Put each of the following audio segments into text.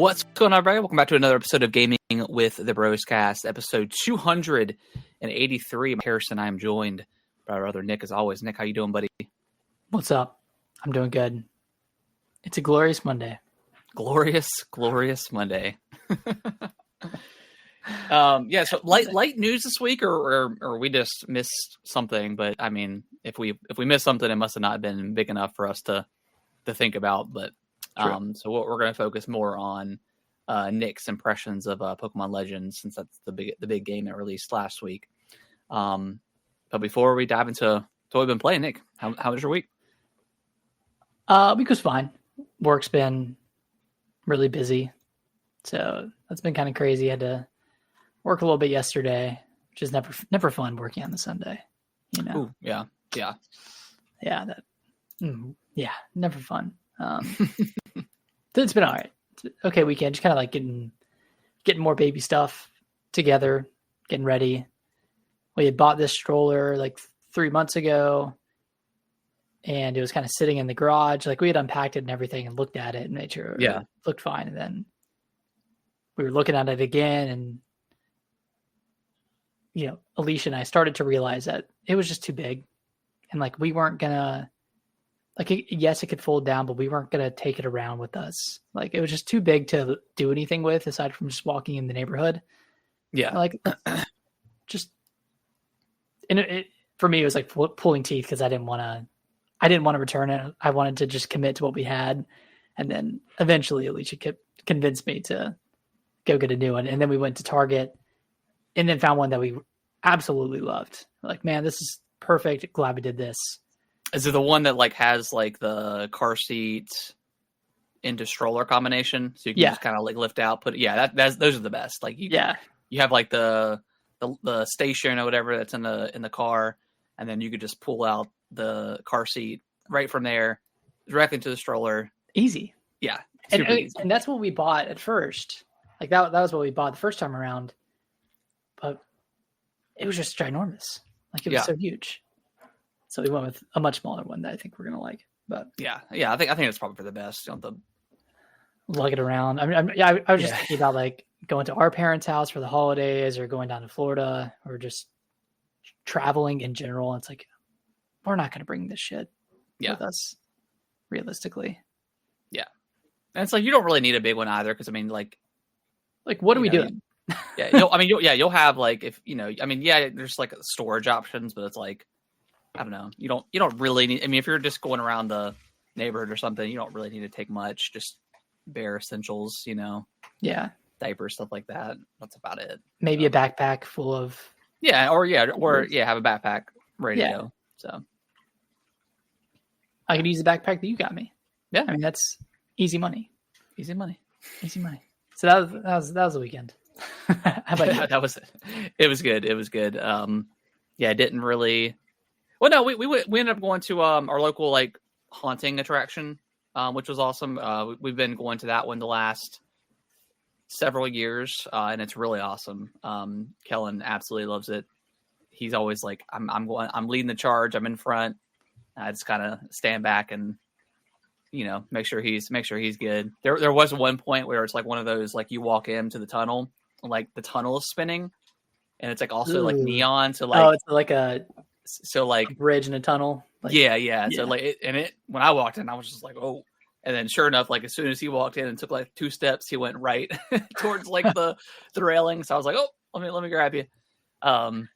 What's going on, everybody? Welcome back to another episode of Gaming with the Broscast, episode 283. I'm Harrison. I am joined by our other Nick, as always. Nick, how you doing, buddy? What's up? I'm doing good. It's a glorious Monday. Glorious Monday. So light news this week, or we just missed something. But I mean, if we missed something, it must have not been big enough for us to think about. But so we're going to focus more on Nick's impressions of Pokemon Legends, since that's the big game that released last week. But before we dive into what we've been playing, Nick, how was your week? Week was fine. Work's been really busy, so that's been kind of crazy. I had to work a little bit yesterday, which is never fun working on the Sunday. You know? Ooh, yeah, never fun. It's been all right. It's okay weekend. Just kind of like getting more baby stuff together, getting ready. We had bought this stroller like 3 months ago, and it was kind of sitting in the garage. Like we had unpacked it and everything and looked at it and made sure it looked fine. And then we were looking at it again, and Alicia and I started to realize that it was just too big, and like we weren't gonna. Yes, it could fold down, but we weren't going to take it around with us. Like, it was just too big to do anything with, aside from just walking in the neighborhood. Yeah. Like, for me, it was like pulling teeth, because I didn't want to return it. I wanted to just commit to what we had. And then eventually Alicia convinced me to go get a new one. And then we went to Target and then found one that we absolutely loved. Like, man, this is perfect. Glad we did this. Is it the one that like has like the car seat into stroller combination, so you can just kind of like lift out, put it? Those are the best. Like you have like the station or whatever that's in the car, and then you could just pull out the car seat right from there directly into the stroller. Easy. Yeah, and that's what we bought at first. Like that was what we bought the first time around, but it was just ginormous. Like it was so huge. So we went with a much smaller one that I think we're gonna like. But I think it's probably for the best. Lug it around. I mean, I was just thinking about like going to our parents' house for the holidays, or going down to Florida, or just traveling in general. It's like we're not gonna bring this shit with us, realistically. Yeah, and it's like you don't really need a big one either, because I mean, like what are we doing? You'll have like there's like storage options, but it's like, I don't know. You don't really need. I mean, if you're just going around the neighborhood or something, you don't really need to take much. Just bare essentials, diapers, stuff like that. That's about it. Maybe a backpack full of. Have a backpack ready to go. So I could use the backpack that you got me. Yeah, I mean that's easy money. Easy money. So that was the weekend. How about you? That was it. It was good. It didn't really. Well, no, we ended up going to our local like haunting attraction, which was awesome. We've been going to that one the last several years, and it's really awesome. Kellen absolutely loves it. He's always like, I'm leading the charge. I'm in front. I just kind of stand back and make sure he's good. There was one point where it's like one of those, like you walk into the tunnel, like the tunnel is spinning, and it's like also like neon. So like it's like a bridge in a tunnel. So like when I walked in, I was just like, oh. And then sure enough, like as soon as he walked in and took like 2 steps, he went right towards like the railing. So I was like, oh, let me grab you. I mean,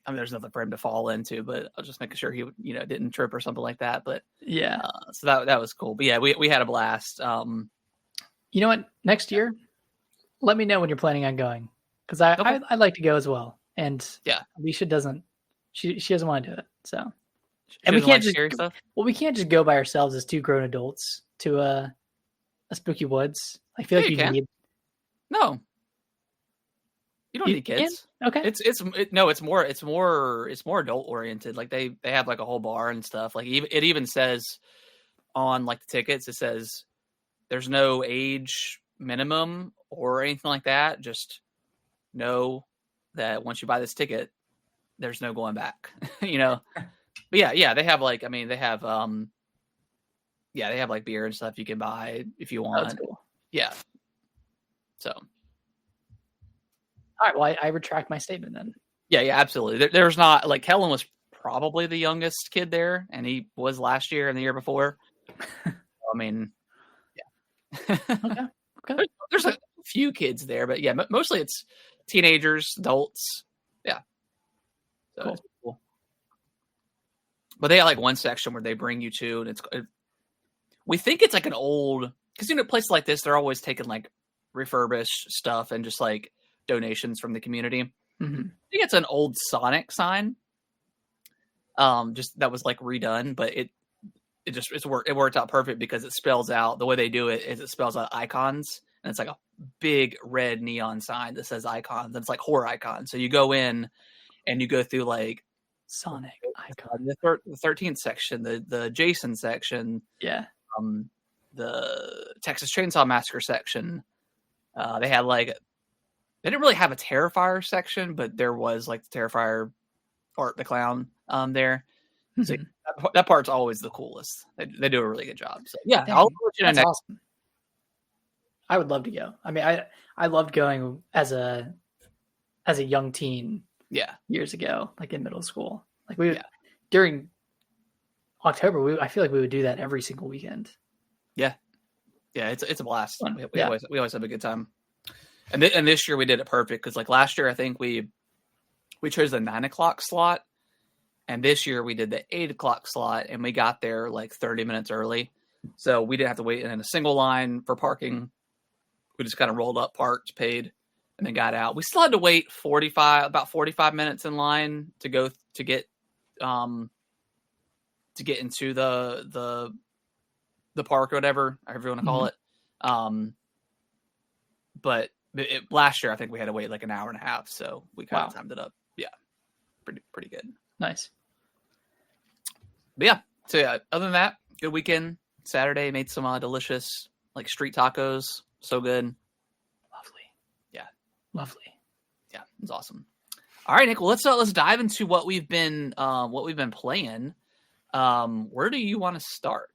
there's nothing for him to fall into, but I was just making sure he didn't trip or something like that. But so that was cool. But yeah, we had a blast. You know what? Next year, let me know when you're planning on going, because I'd like to go as well. And Alicia doesn't. She doesn't want to do it. So, and we can't we can't just go by ourselves as 2 grown adults to a spooky woods. I feel like you need. No, you don't need kids. Okay, it's more adult oriented. Like they have like a whole bar and stuff. Like it even says on like the tickets, it says there's no age minimum or anything like that. Just know that once you buy this ticket, there's no going back. But they have like, I mean, they have like beer and stuff you can buy if you want. That's cool. Yeah. So, all right. Well, I retract my statement then. yeah, absolutely. There's not like Kellen was probably the youngest kid there, and he was last year and the year before. I mean, yeah. Okay. There's a few kids there, but yeah, mostly it's teenagers, adults. Yeah. So cool. But they have like one section where they bring you to, and we think it's like an old, because places like this, they're always taking like refurbished stuff and just like donations from the community. Mm-hmm. I think it's an old Sonic sign, just that was like redone, but it worked out perfect because it spells out, the way they do it is it spells out icons, and it's like a big red neon sign that says icons, and it's like horror icons. So you go in and you go through like Sonic icon, the 13th section, the Jason section, the Texas Chainsaw Massacre section. They didn't really have a Terrifier section, but there was like the Terrifier Art the Clown there. So that part's always the coolest. They do a really good job. So yeah, dang, I'll let you know next. Awesome. I would love to go. I mean, I loved going as a young teen. Yeah, years ago, like in middle school. Like we would, during October, I feel like we would do that every single weekend. Yeah, it's a blast. We always have a good time. And this year we did it perfect because like last year I think we chose the 9 o'clock slot, and this year we did the 8 o'clock slot, and we got there like 30 minutes early, so we didn't have to wait in a single line for parking. We just kind of rolled up, parked, paid, and then got out. We still had to wait about 45 minutes in line to get into the park or whatever, however you want to call it. But last year I think we had to wait like an hour and a half, so we kind of timed it up. Yeah, pretty good. Nice. But yeah, so yeah, other than that, good weekend. Saturday made some delicious like street tacos. So good. Lovely. Yeah, it's awesome. All right, Nick. Well, let's dive into what we've been playing. Where do you want to start?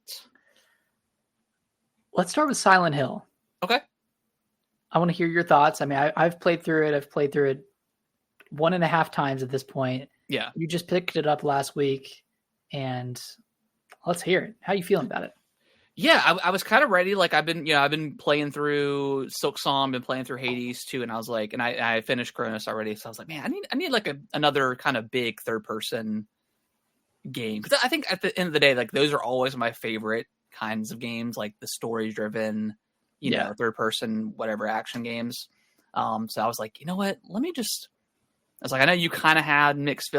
Let's start with Silent Hill. Okay. I want to hear your thoughts. I mean, I've played through it. I've played through it 1.5 times at this point. Yeah. You just picked it up last week, and let's hear it. How are you feeling about it? Yeah, I was kind of ready. Like I've been playing through Silk Song, been playing through Hades too, and I was like, and I finished Chronos already, so I was like, man, I need like another kind of big third person game, because I think at the end of the day, like those are always my favorite kinds of games, like the story driven, you know, third person whatever action games. So I was like, you know what? I was like, I know you kind of had mixed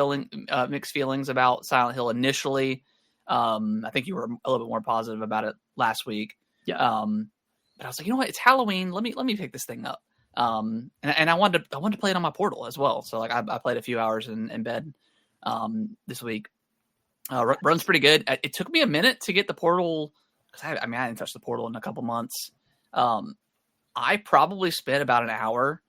feelings about Silent Hill initially. I think you were a little bit more positive about it last week. Yeah. But I was like, you know what? It's Halloween. Let me pick this thing up. And I wanted to play it on my Portal as well. So like I played a few hours in bed this week. Runs pretty good. It took me a minute to get the Portal, because I hadn't touched the Portal in a couple months. I probably spent about an hour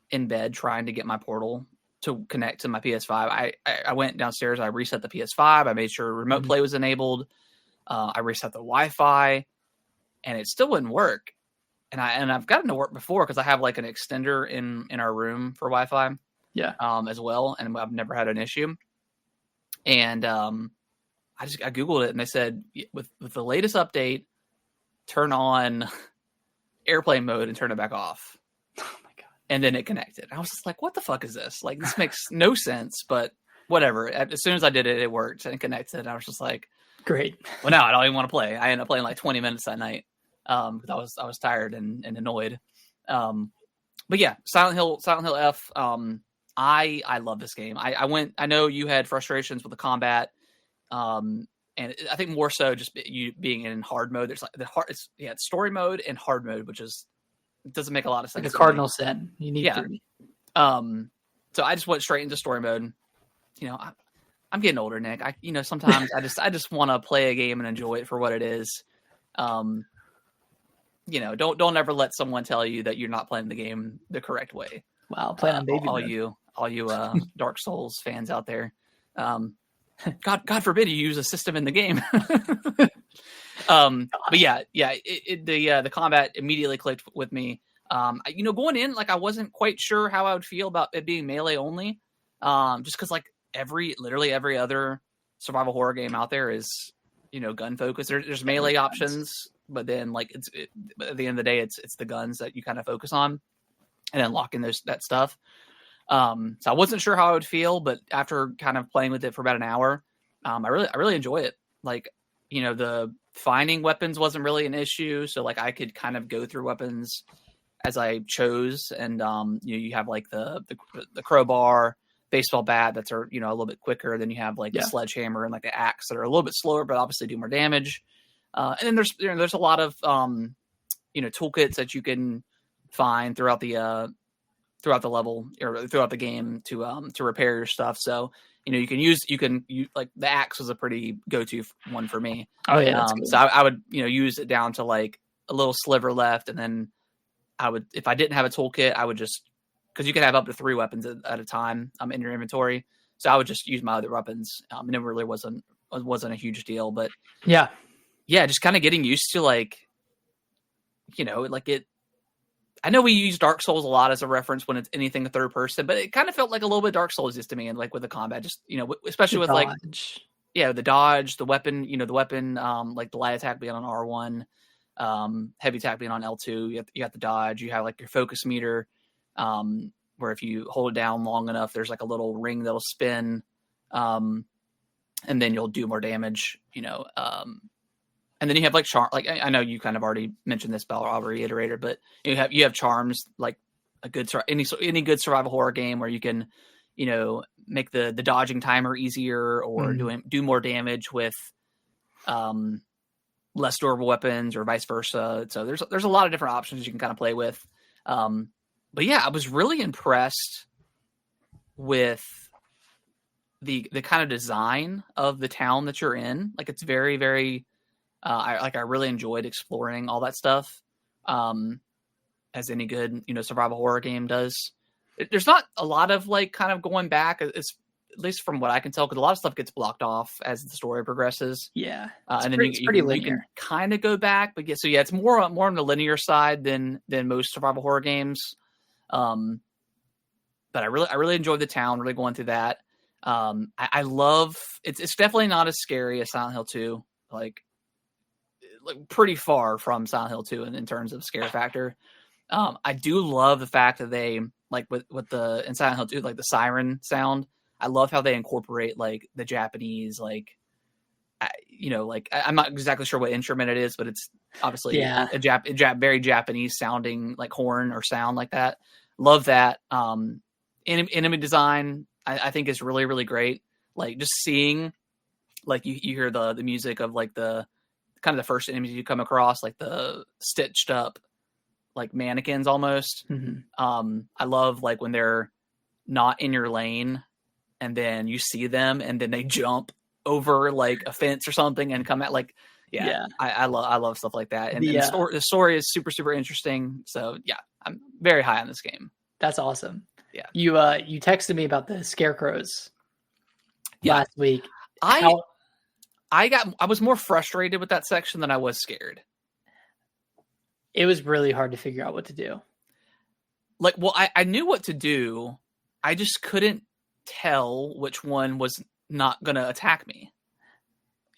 in bed trying to get my Portal to connect to my PS5. I went downstairs, I reset the PS5, I made sure remote play was enabled. I reset the Wi-Fi, and it still wouldn't work. And I've gotten to work before because I have like an extender in our room for Wi-Fi. Yeah. As well, and I've never had an issue. And I Googled it, and they said with the latest update, turn on airplane mode and turn it back off. Oh my god! And then it connected. I was just like, what the fuck is this? Like, this makes no sense, but whatever. As soon as I did it, it worked and it connected. I was just like, great. Well, now I don't even want to play. I ended up playing like 20 minutes that night because I was tired and annoyed. But yeah, Silent Hill F. I love this game. I know you had frustrations with the combat, and I think more so just you being in hard mode. There's like it's story mode and hard mode, which is, it doesn't make a lot of sense. Like a cardinal sin. You need 3. So I just went straight into story mode. You know, I'm getting older, Nick. Sometimes I just want to play a game and enjoy it for what it is. Don't ever let someone tell you that you're not playing the game the correct way. Wow, playing on baby mode. All you Dark Souls fans out there. God forbid you use a system in the game. But yeah, the combat immediately clicked with me. Going in, like I wasn't quite sure how I would feel about it being melee only. Just because like literally every other survival horror game out there is, gun focused. There's melee options, but then like but at the end of the day, it's the guns that you kind of focus on, and then lock in that stuff. So I wasn't sure how I would feel, but after kind of playing with it for about an hour, I really enjoy it. Like, the finding weapons wasn't really an issue. So like I could kind of go through weapons as I chose. And, you have like the crowbar, baseball bat that's a little bit quicker. Then you have like the sledgehammer and like the axe that are a little bit slower, but obviously do more damage. And then there's a lot of, toolkits that you can find throughout the level or throughout the game to repair your stuff. So, you can use like the axe was a pretty go-to one for me. Oh yeah. So I would, use it down to like a little sliver left. And then I would, if I didn't have a toolkit, I would just, cause you can have up to 3 weapons at a time in your inventory. So I would just use my other weapons. And it really wasn't a huge deal, but yeah, just kind of getting used to like, like it, I know we use Dark Souls a lot as a reference when it's anything third person, but it kind of felt like a little bit Dark Souls just to me, and like with the combat, just especially with like the dodge, the weapon, like the light attack being on R1, heavy attack being on L2. You got the dodge. You have like your focus meter, where if you hold it down long enough, there's like a little ring that'll spin, and then you'll do more damage. And then you have like charm. Like I know you kind of already mentioned this, but I'll reiterate it. But you have charms, like a good any good survival horror game where you can, make the dodging timer easier or do more damage with less durable weapons or vice versa. So there's a lot of different options you can kind of play with. But yeah, I was really impressed with the kind of design of the town that you're in. Like it's very, very. I really enjoyed exploring all that stuff, as any good, survival horror game does. There's not a lot of like kind of going back, it's, at least from what I can tell, because a lot of stuff gets blocked off as the story progresses. Yeah, and then you can kind of go back, but it's more on the linear side than most survival horror games. But I really enjoyed the town, really going through that. I love it's definitely not as scary as Silent Hill 2. Like pretty far from Silent Hill 2 in terms of scare factor. I do love the fact that they like with the in Silent Hill 2, like the siren sound. I love how they incorporate like the Japanese, like, I'm not exactly sure what instrument it is, but it's obviously a very Japanese sounding like horn or sound like that. Love that. Enemy design, I think is really, really great. Like just seeing, like you hear the music of like the kind of the first enemies you come across, like the stitched up, like mannequins almost. I love like when they're not in your lane and then you see them and then they jump over like a fence or something and come at like, I love stuff like that. And the story is super, super interesting. So yeah, I'm very high on this game. That's awesome. Yeah. You texted me about the scarecrows last week. I was more frustrated with that section than I was scared. It was really hard to figure out what to do. Like, well, I knew what to do. I just couldn't tell which one was not going to attack me.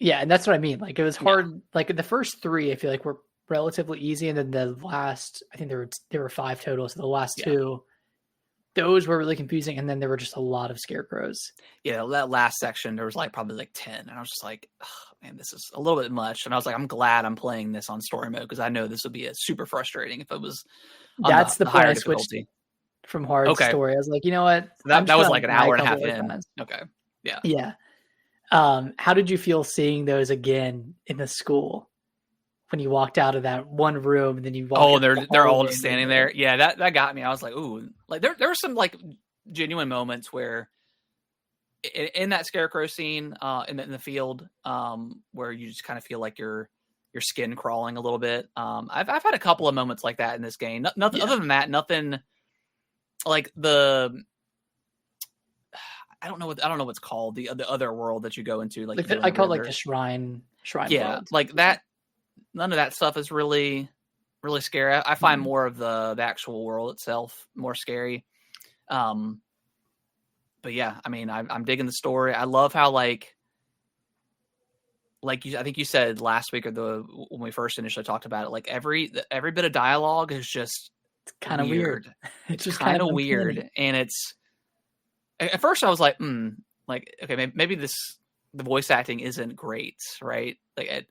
Yeah, and that's what I mean. Like, it was hard. Yeah. Like, the first 3, I feel like were relatively easy. And then the last, I think there were 5 total. So the last 2, those were really confusing. And then there were just a lot of scarecrows. Yeah, that last section, there was like probably like 10. And I was just like, oh, man, this is a little bit much. And I was like, I'm glad I'm playing this on story mode because I know this would be super frustrating if it was on That's the point higher I switched difficulty. From hard story. I was like, you know what? That was like an hour and a half in. Okay. Yeah. Yeah. How did you feel seeing those again in the school when you walked out of that one room and then you walked they're all just standing there. Yeah, that got me. I was like, ooh, like there were some like genuine moments where in that scarecrow scene in the field where you just kind of feel like your skin crawling a little bit. I've had a couple of moments like that in this game. Nothing other than that, nothing like I don't know what's called the other world that you go into. Like I call it like the shrine. Yeah, world. Like that. None of that stuff is really really scary. I find more of the actual world itself more scary. But yeah, I mean, I'm digging the story. I love how like you, I think you said last week or when we first initially talked about it, like every bit of dialogue is just kind of weird. It's just kind of weird, and it's at first I was like, like okay, maybe the voice acting isn't great, right?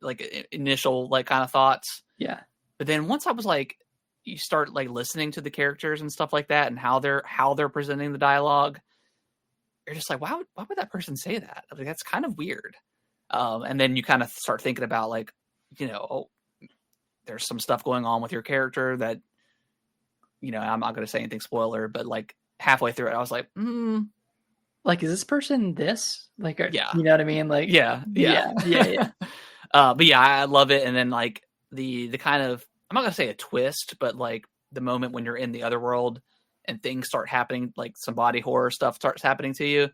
Like initial like kind of thoughts, yeah. But then once I was like, you start like listening to the characters and stuff like that, and how they're presenting the dialogue, you're just like, why would that person say that? Like that's kind of weird. And then you kind of start thinking about like, there's some stuff going on with your character that, I'm not going to say anything spoiler, but like halfway through it, I was like, like, is this person this? Like, yeah, you know what I mean? Like, yeah. But yeah, I love it. And then like the kind of, I'm not going to say a twist, but like the moment when you're in the other world and things start happening, like some body horror stuff starts happening to you.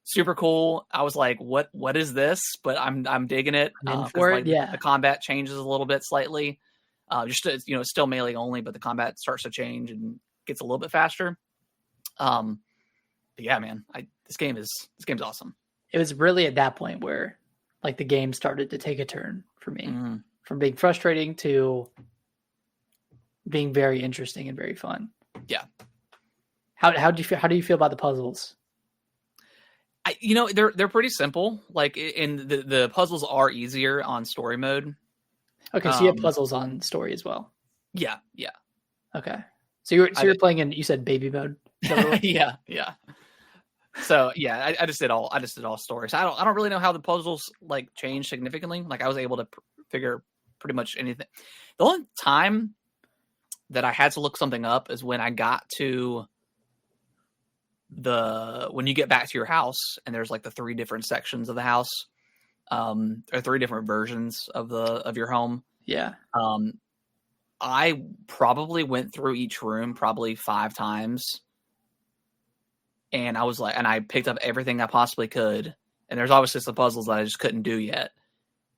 Super cool. I was like, what is this? But I'm digging it. For like, it, yeah. The combat changes a little bit slightly. Just it's still melee only, but the combat starts to change and gets a little bit faster. But yeah, man, this game's awesome. It was really at that point where like the game started to take a turn for me, from being frustrating to being very interesting and very fun. Yeah. How do you feel about the puzzles? They're pretty simple. Like, in the puzzles are easier on story mode. Okay, so you have puzzles on story as well. Yeah. Okay, so you're playing in, you said baby mode. Yeah. So yeah, I just did all stories. I don't really know how the puzzles like change significantly. Like I was able to figure pretty much anything. The only time that I had to look something up is when I got to when you get back to your house and there's like the 3 different sections of the house, or 3 different versions of your home. Yeah. I probably went through each room probably 5 times, and I was like, and I picked up everything I possibly could. And there's obviously some puzzles that I just couldn't do yet.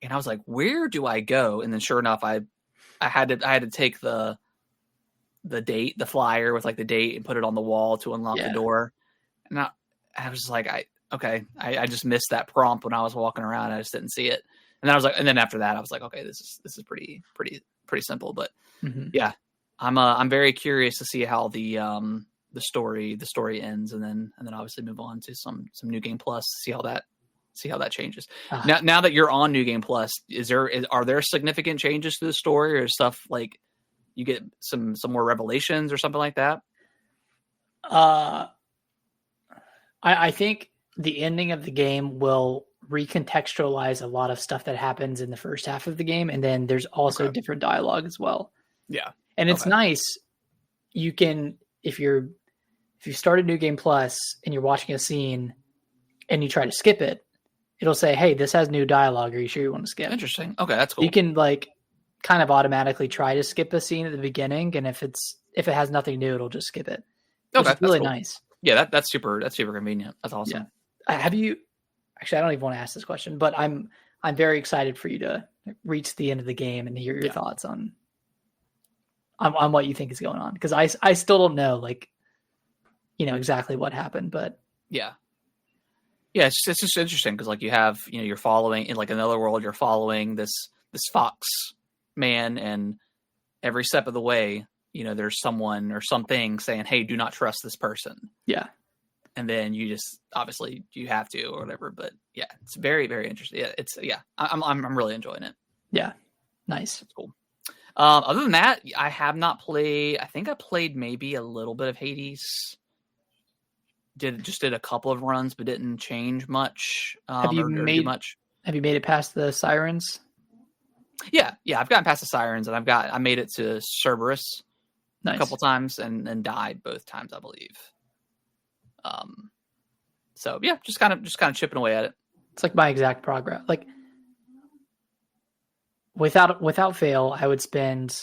And I was like, where do I go? And then sure enough, I had to take the flyer with like the date and put it on the wall to unlock the door. And I was like, I just missed that prompt when I was walking around. I just didn't see it. And then I was like, and then after that, I was like, okay, this is pretty simple. But yeah, I'm very curious to see how the story ends, and then obviously move on to some New Game Plus, see how that changes. Now that you're on New Game Plus, are there significant changes to the story or stuff like you get some more revelations or something like that? I think the ending of the game will recontextualize a lot of stuff that happens in the first half of the game, and then there's also different dialogue as well. Yeah, and it's nice. You can, if you start a New Game Plus and you're watching a scene and you try to skip it, it'll say, "Hey, this has new dialogue. Are you sure you want to skip?" Interesting. Okay, that's cool. You can like kind of automatically try to skip a scene at the beginning, and if it has nothing new, it'll just skip it. Okay, it's really cool. Nice. Yeah, that's super convenient. That's awesome. Yeah. Have you actually? I don't even want to ask this question, but I'm very excited for you to reach the end of the game and hear your thoughts on what you think is going on, because I still don't know like exactly what happened, but yeah, it's just interesting because like you have you're following in like another world, you're following this fox man, and every step of the way there's someone or something saying, hey, do not trust this person. Yeah. And then you just obviously you have to or whatever. But yeah, it's very, very interesting. Yeah, I'm really enjoying it. Yeah. Nice. It's cool. Other than that, I have not played. I think I played maybe a little bit of Hades. Did a couple of runs, but didn't change much. Have you made it past the sirens? Yeah. I've gotten past the sirens, and I made it to Cerberus a couple times and died both times, I believe. So yeah, just kind of chipping away at it. It's like my exact progress. Like without fail, I would spend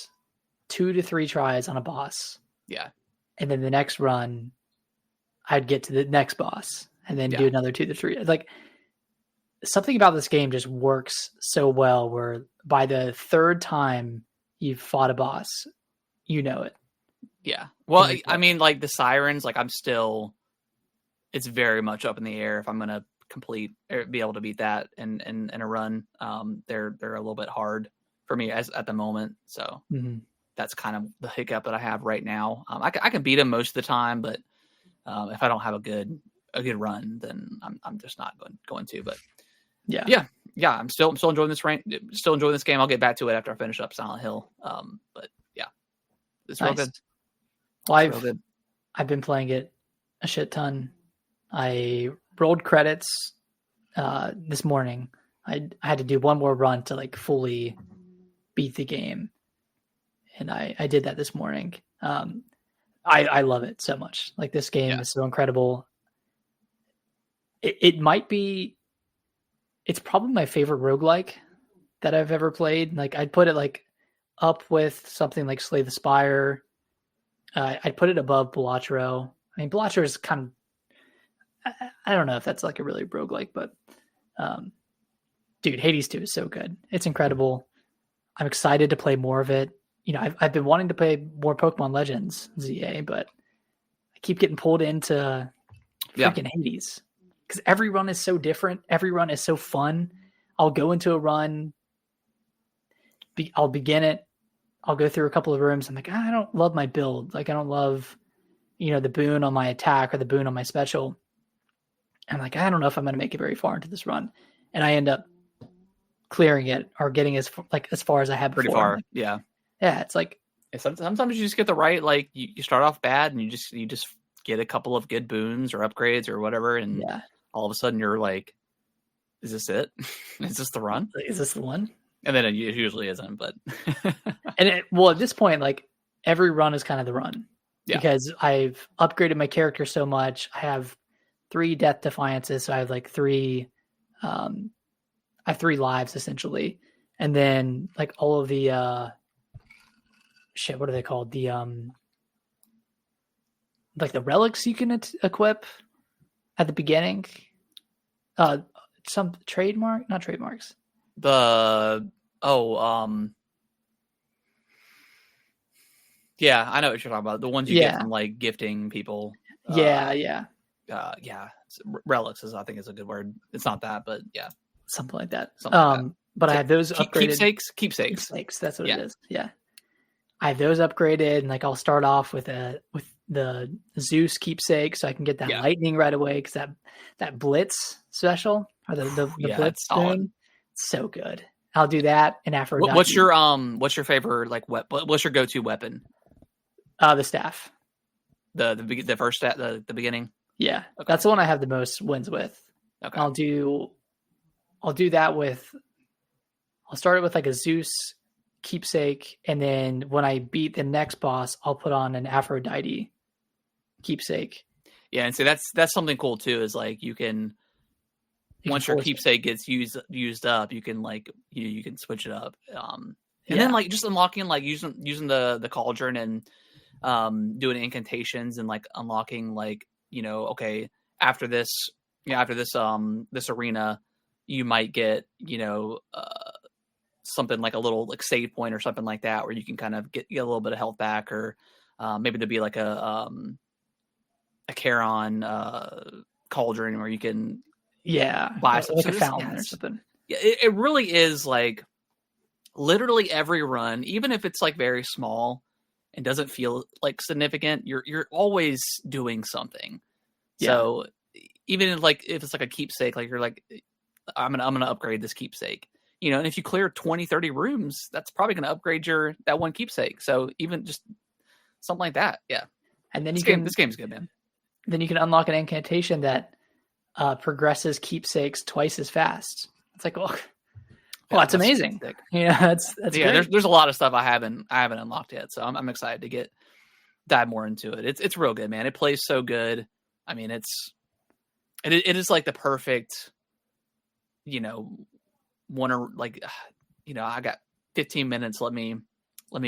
2 to 3 tries on a boss. Yeah. And then the next run, I'd get to the next boss and then do another 2 to 3. Like something about this game just works so well where by the 3rd time you've fought a boss, you know it. Yeah. Well, I mean, like the sirens, like it's very much up in the air if I'm gonna complete or be able to beat that in a run. They're a little bit hard for me at the moment, so that's kind of the hiccup that I have right now. I can beat them most of the time, but if I don't have a good run, then I'm just not going to. But yeah, I'm still enjoying still enjoying this game. I'll get back to it after I finish up Silent Hill. But yeah, it's real good. Well, I've been playing it a shit ton. I rolled credits this morning. I had to do one more run to like fully beat the game, and I did that this morning. I love it so much. Like this game is so incredible. It might be. It's probably my favorite roguelike that I've ever played. Like I'd put it like up with something like Slay the Spire. I'd put it above Balatro. I mean, Balatro is kind of. I don't know if that's like a really roguelike, but dude, Hades 2 is so good. It's incredible. I'm excited to play more of it. You know, I've been wanting to play more Pokemon Legends ZA, but I keep getting pulled into freaking Hades because every run is so different. Every run is so fun. I'll go into a run. I'll begin it. I'll go through a couple of rooms. I'm like, I don't love my build. Like, I don't love, the boon on my attack or the boon on my special. I'm like, I don't know if I'm going to make it very far into this run. And I end up clearing it or getting as far as I have before. Pretty far, like, yeah. Yeah, it's like... Sometimes you just get the right, like, you start off bad and you just get a couple of good boons or upgrades or whatever, and all of a sudden you're like, is this it? Is this the run? Is this the one? And then it usually isn't, but... at this point, like, every run is kind of the run. Yeah. Because I've upgraded my character so much. I have 3 Death Defiances, so I have like 3 lives essentially, and then like all of the what are they called, the like the relics you can equip at the beginning, some not trademarks, yeah, I know what you're talking about, the ones you get from like gifting people. Relics I think is a good word. It's not that, but yeah, something like that. But I have those upgraded. Keepsakes. That's what it is. Yeah, I have those upgraded, and like I'll start off with the Zeus keepsake, so I can get that lightning right away because that Blitz special or the Blitz boon, so good. I'll do that, and after what's your favorite like what's your go-to weapon? The staff. The first at the beginning. Yeah, okay. That's the one I have the most wins with. Okay. I'll do that with. I'll start it with like a Zeus keepsake, and then when I beat the next boss, I'll put on an Aphrodite keepsake. Yeah, and so that's something cool too. Is like you can once your keepsake gets used up, you can like you can switch it up. And then like just unlocking like using the cauldron and doing incantations and like unlocking like. Okay, after this arena, you might get, something like a little like save point or something like that, where you can kind of get a little bit of health back, or maybe there'd be like a Charon cauldron where you can buy like a fountain or something. Yeah, it really is like literally every run, even if it's like very small and doesn't feel like significant, you're always doing something. Yeah. So even if it's like a keepsake, like you're like, I'm gonna upgrade this keepsake, and if you clear 20, 30 rooms, that's probably gonna upgrade that one keepsake. So even just something like that, yeah. And then this game's good, man. Then you can unlock an incantation that progresses keepsakes twice as fast. It's like, that's amazing. Yeah, that's great. There's a lot of stuff I haven't unlocked yet, so I'm excited to dive more into it. It's real good, man. It plays so good. I mean, it is like the perfect, I got 15 minutes. Let me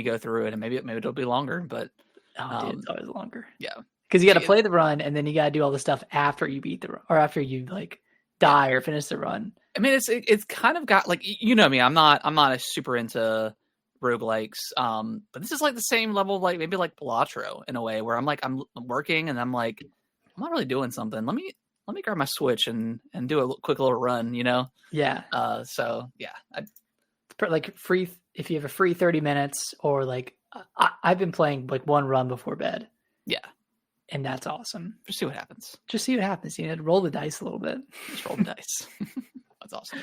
go through it, and maybe it'll be longer, but dude, it's always longer. Yeah, because you got to play the run, and then you got to do all the stuff after you beat the run, or after you like die or finish the run. I mean, it's kind of got like me. I'm not super into roguelikes. But this is like the same level of like maybe like Balatro in a way where I'm working and I'm like, I'm not really doing something. Let me grab my Switch and do a quick little run, you know? Yeah. So yeah, Like free, if you have a free 30 minutes or like, I've been playing like one run before bed. Yeah. And that's awesome. Just see what happens. You know, roll the dice a little bit. Just roll the dice. That's awesome.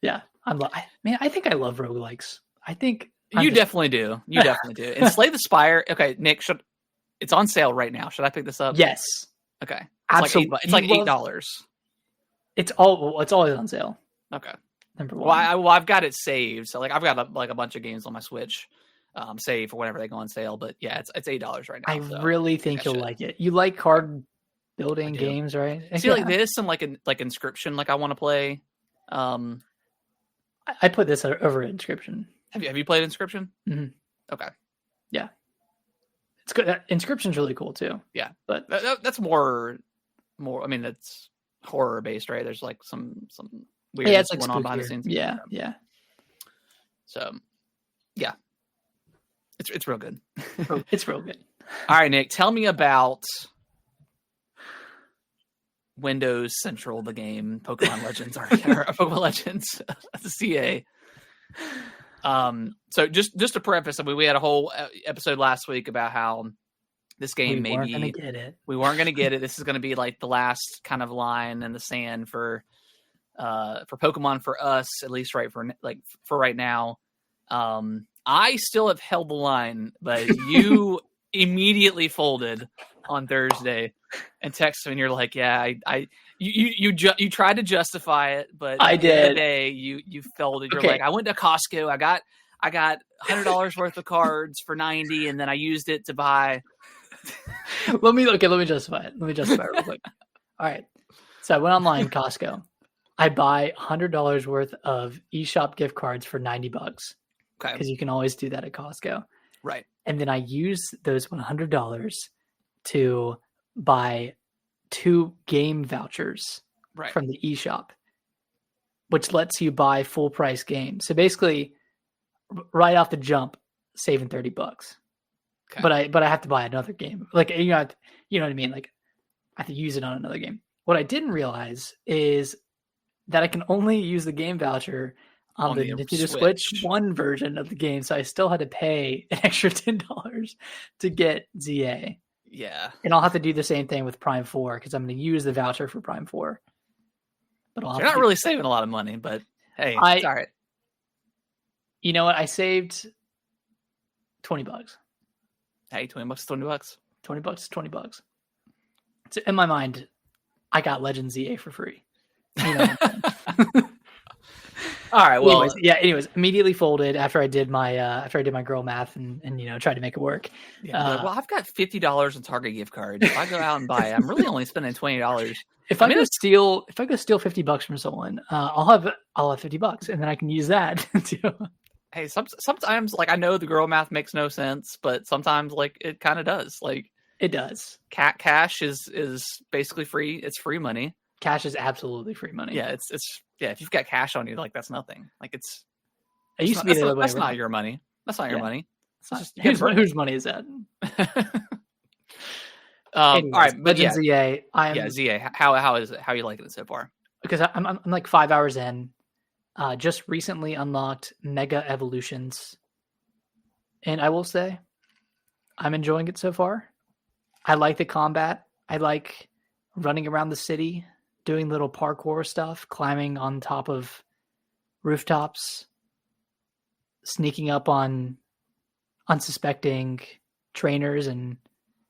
Yeah. I think I love roguelikes. I think you definitely do. You definitely do. And Slay the Spire. Okay, Nick, it's on sale right now. Should I pick this up? Yes. Okay. Absolutely. It's like $8. It's always on sale. Okay. Number one. Well, I've got it saved. So like I've got a bunch of games on my Switch saved for whenever they go on sale. But yeah, it's $8 right now. I really think you'll like it. You like card building games, right? See, like this and like Inscription, like I want to play. I put this over Inscription. Have you played Inscription? Mm-hmm. Okay. Yeah. It's good. Inscription's really cool too. Yeah. But that's more, I mean, it's horror based, right? There's like some weird it's like going on behind the scenes. Yeah. So yeah. It's real good. It's real good. All right, Nick, tell me about Windows Central, the game, Pokemon Legends, or Pokemon Legends, the CA. So just to preface, I mean, we had a whole episode last week about how this game we weren't going to get it. This is going to be like the last kind of line in the sand for Pokemon for us, at least for right now. I still have held the line, but you immediately folded on Thursday and texted me and you're like, yeah, you tried to justify it, but I did. Today you folded. You're like, I went to Costco. I got $100 worth of cards for 90, and then I used it to buy. Let me justify it. Real quick. All right. So I went online, Costco. I buy $100 worth of eShop gift cards for $90. Okay. Because you can always do that at Costco. Right. And then I use those $100 to buy 2 game vouchers from the eShop, which lets you buy full price games. So basically, right off the jump, saving $30. Okay. But I have to buy another game. Like you know what I mean? Like I have to use it on another game. What I didn't realize is that I can only use the game voucher on the Nintendo Switch 1 version of the game, so I still had to pay an extra $10 to get ZA. Yeah. And I'll have to do the same thing with Prime 4 because I'm going to use the voucher for Prime 4. But you're not really saving a lot of money, but hey, it's all right. You know what? I saved $20. Hey, $20 is $20. $20 is $20. So in my mind, I got Legend ZA for free. You know all right. Well, anyways, immediately folded after I did my girl math and tried to make it work. Yeah, well, I've got $50 in Target gift cards. If I go out and buy it, I'm really only spending $20. If I go steal $50 from someone, I'll have $50, and then I can use that too. Hey, sometimes like I know the girl math makes no sense, but sometimes like it kind of does. Like it does. Cash is basically free. It's free money. Cash is absolutely free money. Yeah, it's if you've got cash on you, like that's nothing. Like it used to be the other way. That's not your money. That's not your money. Whose money is that? Anyways, all right, but Legend ZA. ZA. How is it? How are you liking it so far? Because I'm like 5 hours in. Just recently unlocked Mega Evolutions, and I will say, I'm enjoying it so far. I like the combat. I like running around the city, doing little parkour stuff, climbing on top of rooftops, sneaking up on unsuspecting trainers and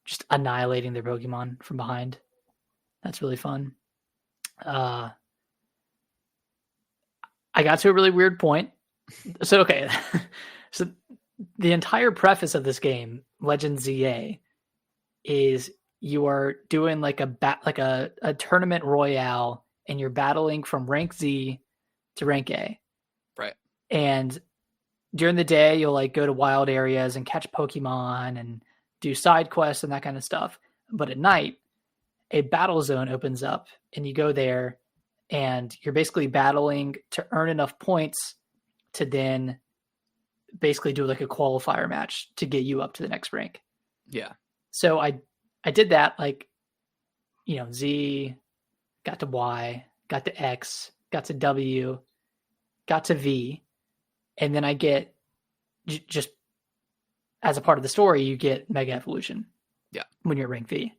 just annihilating their Pokemon from behind. That's really fun. I got to a really weird point. So, okay. So the entire preface of this game, Legend ZA, is you are doing like a tournament royale, and you're battling from rank Z to rank A. Right. And during the day, you'll like go to wild areas and catch Pokemon and do side quests and that kind of stuff. But at night, a battle zone opens up, and you go there, and you're basically battling to earn enough points to then basically do like a qualifier match to get you up to the next rank. Yeah. So I did that, like, Z, got to Y, got to X, got to W, got to V, and then I get just as a part of the story, you get Mega Evolution. Yeah. When you're rank V.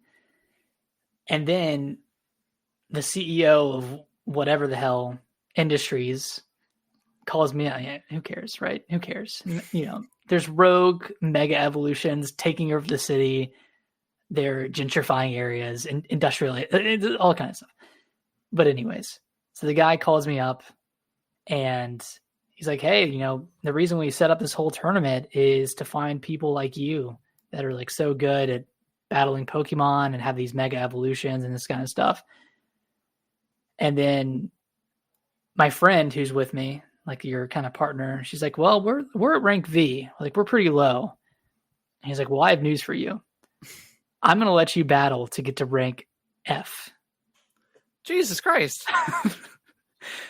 And then the CEO of whatever the hell industries calls me out. Yeah, who cares, right? Who cares? There's rogue Mega Evolutions taking over the city. They're gentrifying areas and industrial, all kinds of stuff. But anyways, so the guy calls me up and he's like, hey, the reason we set up this whole tournament is to find people like you that are like so good at battling Pokemon and have these Mega Evolutions and this kind of stuff. And then my friend who's with me, like your kind of partner, she's like, well, we're at rank V. Like, we're pretty low. And he's like, well, I have news for you. I'm going to let you battle to get to rank F. Jesus Christ.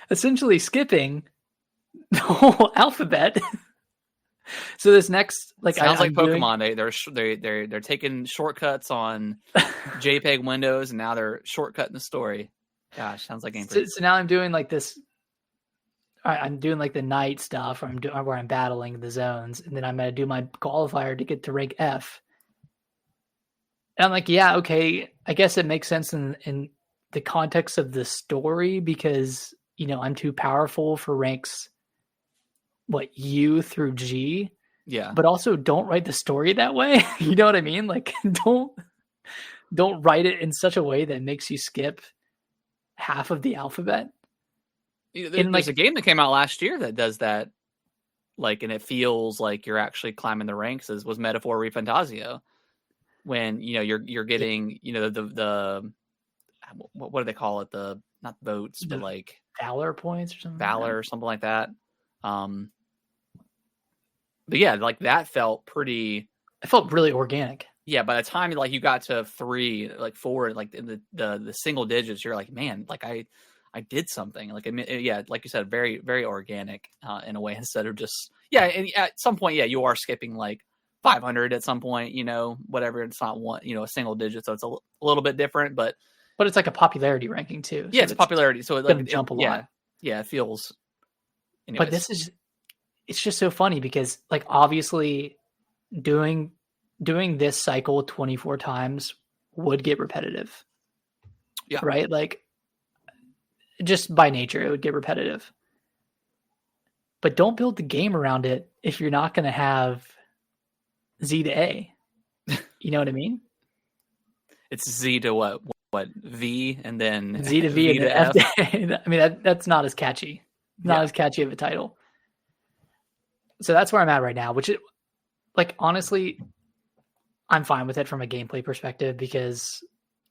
Essentially skipping the whole alphabet. So this next, like, sounds like Pokemon. They're taking shortcuts on JPEG windows, and now they're shortcutting the story. Gosh, sounds like Game Freak. So now I'm doing like this. I'm doing like the night stuff where I'm battling the zones, and then I'm going to do my qualifier to get to rank F. And I'm like, yeah, okay, I guess it makes sense in the context of the story because, I'm too powerful for ranks, U through G. Yeah. But also don't write the story that way. You know what I mean? Like, don't write it in such a way that makes you skip half of the alphabet. There's a game that came out last year that does that, like, and it feels like you're actually climbing the ranks. Was Metaphor Refantasio, when you're getting the what do they call it, the not votes but like valor points or something, or something like that. But yeah, like that felt pretty. It felt really organic. Yeah, by the time like you got to 3, like 4, like in the single digits, you're like, man, like I did something. Like, yeah, like you said, very, very organic in a way, instead of just, and at some point, you are skipping like 500 at some point, whatever. It's not one, a single digit, so it's a little bit different, but it's like a popularity ranking too. Yeah, so it's popularity, so it's like jump a lot. Yeah, it feels. Anyways. But it's just so funny because, like, obviously doing this cycle 24 times would get repetitive. Yeah. Right? Like, just by nature, it would get repetitive. But don't build the game around it if you're not going to have Z to A. You know what I mean? It's Z to what V, and then Z to V, and then F to A. I mean, that's not as catchy. Not as catchy of a title. So that's where I'm at right now, which is, like, honestly, I'm fine with it from a gameplay perspective because,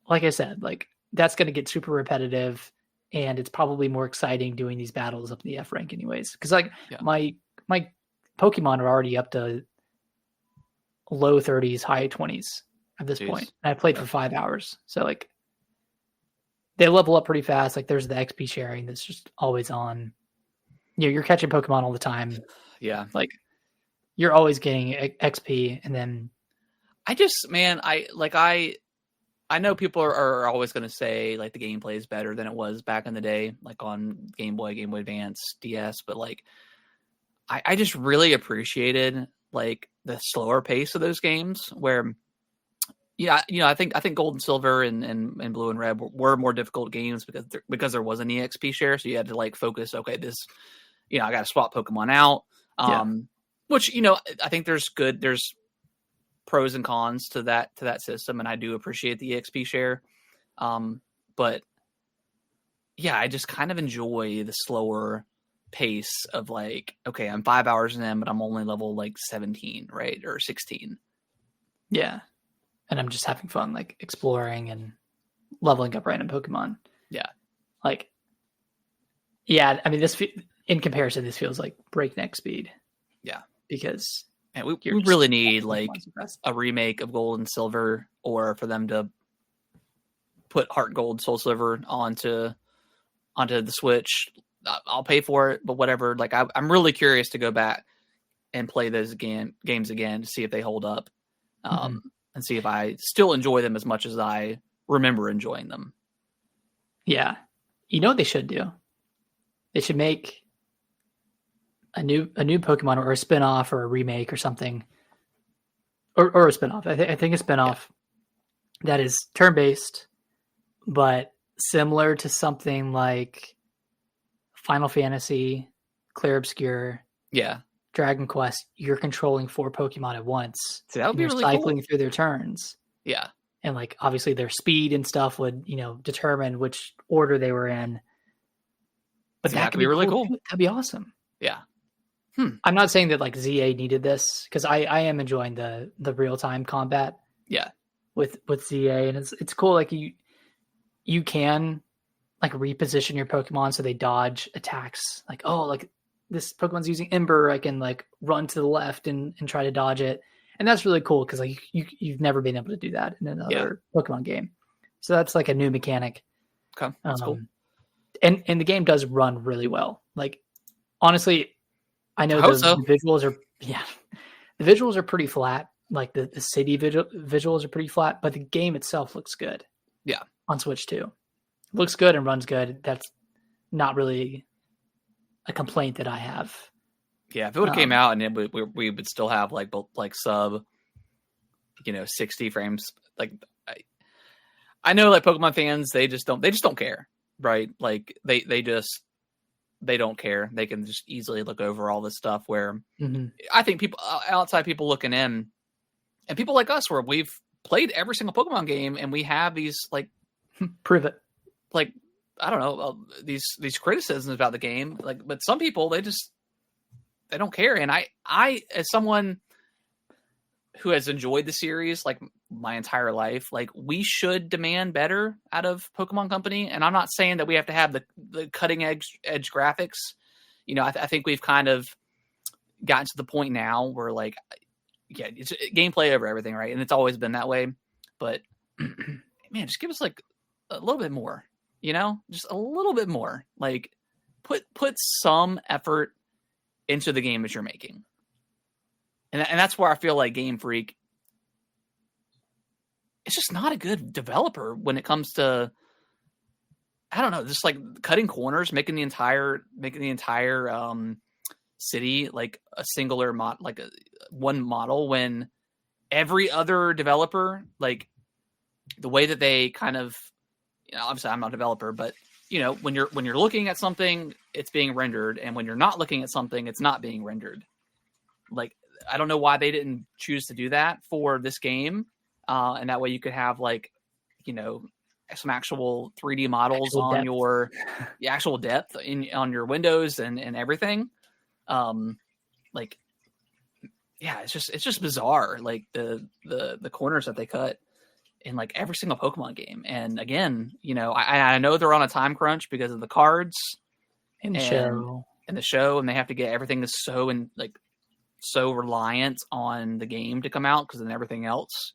like I said, like, that's going to get super repetitive, and it's probably more exciting doing these battles up in the F rank anyways. Because, like, my Pokemon are already up to low 30s, high 20s at this point. And I played for 5 hours. So, like, they level up pretty fast. Like, there's the XP sharing that's just always on. You're catching Pokemon all the time. Yeah. Like, you're always getting XP, and then I know people are always going to say, like, the gameplay is better than it was back in the day, like on Game Boy Advance, DS, but, like, I just really appreciated, like, the slower pace of those games where, I think Gold and Silver and Blue and Red were more difficult games because there was an EXP share, so you had to, like, focus. Okay, this, I got to swap Pokemon out. Which, I think there's pros and cons to that system, and I do appreciate the EXP share. But yeah, I just kind of enjoy the slower pace of, like, okay, I'm 5 hours in, but I'm only level like 17, right? Or 16. Yeah. And I'm just having fun, like, exploring and leveling up random Pokemon. Yeah. Like, yeah, I mean, in comparison, this feels like breakneck speed. Yeah. Because we really need, like, a remake of Gold and Silver, or for them to put Heart Gold, Soul Silver onto the Switch. I'll pay for it, but whatever. Like, I'm really curious to go back and play those games again to see if they hold up, and see if I still enjoy them as much as I remember enjoying them. Yeah. You know what they should do? They should make a new Pokemon or a spin-off or a remake or something. Or a spin-off. I think a spin-off that is turn-based, but similar to something like Final Fantasy, Clear Obscure, Dragon Quest. You're controlling 4 Pokemon at once. So that would be really cycling cool. through their turns. Yeah. And like obviously their speed and stuff would, determine which order they were in. But that could be really cool. That'd be awesome. Yeah. I'm not saying that like ZA needed this, because I am enjoying the real time combat. Yeah. With ZA, and it's cool. Like you can like reposition your Pokemon so they dodge attacks. Like, oh, like this Pokemon's using Ember, I can like run to the left and try to dodge it. And that's really cool because like you've never been able to do that in another Pokemon game. So that's like a new mechanic. Okay, that's cool. And the game does run really well. Like honestly, I know the visuals are the visuals are pretty flat. Like the city visuals are pretty flat, but the game itself looks good. Yeah, on Switch too, looks good and runs good. That's not really a complaint that I have. Yeah, if it would have came out and we would still have like sub, 60 frames. Like I know like Pokemon fans, they just don't care, right? Like they don't care. They can just easily look over all this stuff. Where I think people outside people looking in, and people like us, where we've played every single Pokemon game and we have these like prove it, like I don't know these criticisms about the game. Like, but some people they don't care. And I as someone who has enjoyed the series like my entire life, like we should demand better out of Pokemon Company. And I'm not saying that we have to have the cutting edge graphics. I think we've kind of gotten to the point now where like, it's gameplay over everything, right? And it's always been that way. But man, just give us like a little bit more, just a little bit more. Like put some effort into the game that you're making. And that's where I feel like Game Freak is just not a good developer when it comes to, I don't know, just like cutting corners, making the entire city like a singular one model, when every other developer, like the way that they kind of, obviously I'm not a developer, but when you're looking at something, it's being rendered, and when you're not looking at something, it's not being rendered. Like, I don't know why they didn't choose to do that for this game. And that way you could have like, some actual 3D models on your actual depth on your windows and everything. It's just bizarre. Like the corners that they cut in like every single Pokemon game. And again, I know they're on a time crunch because of the cards and the show, and they have to get everything so reliant on the game to come out, because then everything else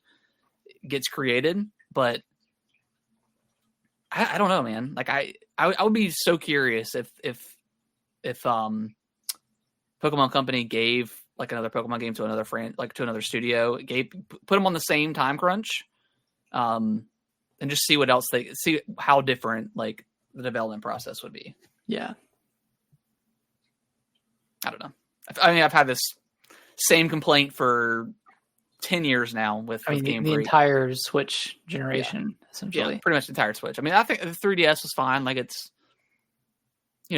gets created. But I don't know, man. Like I would be so curious if Pokemon Company gave like another Pokemon game to another to another studio, put them on the same time crunch, and just see what else see how different like the development process would be. Yeah. I don't know. I mean, I've had this same complaint for 10 years now with Game the Freak. entire Switch generation, essentially. Yeah, pretty much the entire Switch. I mean, I think the 3DS was fine. Like it's,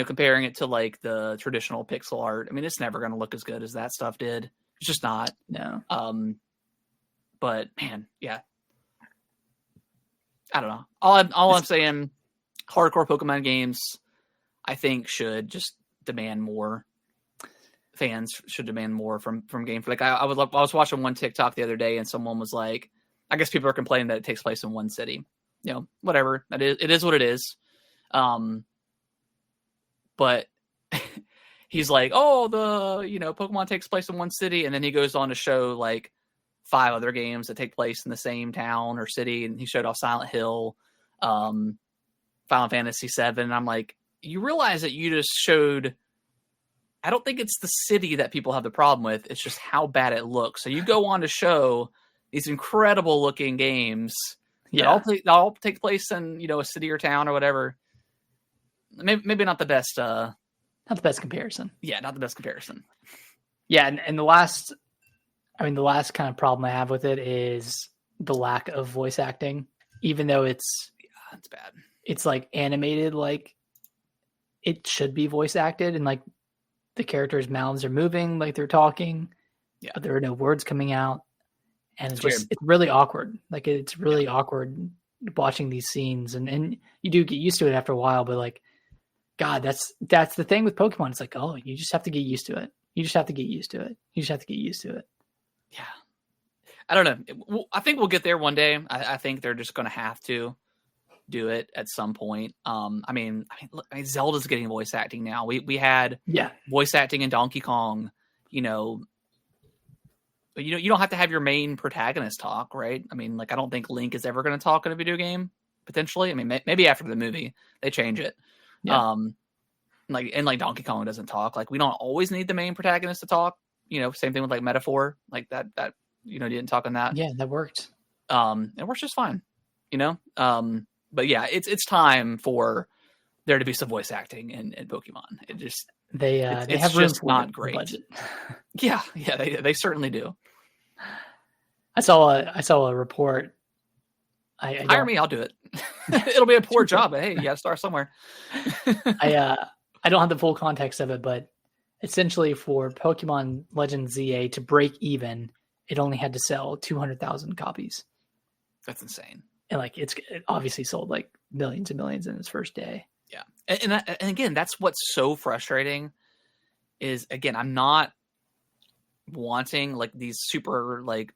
comparing it to like the traditional pixel art. I mean, it's never going to look as good as that stuff did. It's just not. No. But man, yeah. I don't know. All I'm saying, hardcore Pokemon games, I think should just demand more. Fans should demand more from Game Freak. Like I was watching one TikTok the other day, and someone was like, I guess people are complaining that it takes place in one city. Whatever. It is what it is. But he's like, oh, Pokemon takes place in one city, and then he goes on to show like 5 other games that take place in the same town or city, and he showed off Silent Hill, Final Fantasy VII, and I'm like, you realize that you just showed I don't think it's the city that people have the problem with. It's just how bad it looks. So you go on to show these incredible looking games that all take place in, you know, a city or town or whatever. Maybe not the best. Not the best comparison. Yeah, not the best comparison. Yeah, and the last kind of problem I have with it is the lack of voice acting. Even though it's bad. It's like animated, like it should be voice acted, and like the characters' mouths are moving, like they're talking. Yeah, but there are no words coming out, and it's weird. It's really awkward. Like it's really awkward watching these scenes, and you do get used to it after a while. But like, God, that's the thing with Pokemon. It's like, oh, you just have to get used to it. You just have to get used to it. You just have to get used to it. Yeah. I don't know. I think we'll get there one day. I think they're just going to have to do it at some point. I mean, Zelda's getting voice acting now. We had voice acting in Donkey Kong, you know. But you don't have to have your main protagonist talk, right? I mean, like I don't think Link is ever going to talk in a video game potentially. I mean, maybe after the movie they change it. Yeah. Like Donkey Kong doesn't talk. Like we don't always need the main protagonist to talk. You know, same thing with like Metaphor. Like that you know, didn't talk on that. Yeah, that worked. It works just fine. You know. But yeah, it's time for there to be some voice acting in Pokemon. It just they have room for not great. Budget. yeah, they certainly do. I saw a report. Hire me, I'll do it. It'll be a poor job, but hey, you got to start somewhere. I don't have the full context of it, but essentially for Pokemon Legend ZA to break even, it only had to sell 200,000 copies. That's insane. And like it obviously sold like millions and millions in its first day. Yeah, and again, that's what's so frustrating. Is again, I'm not wanting like these super like,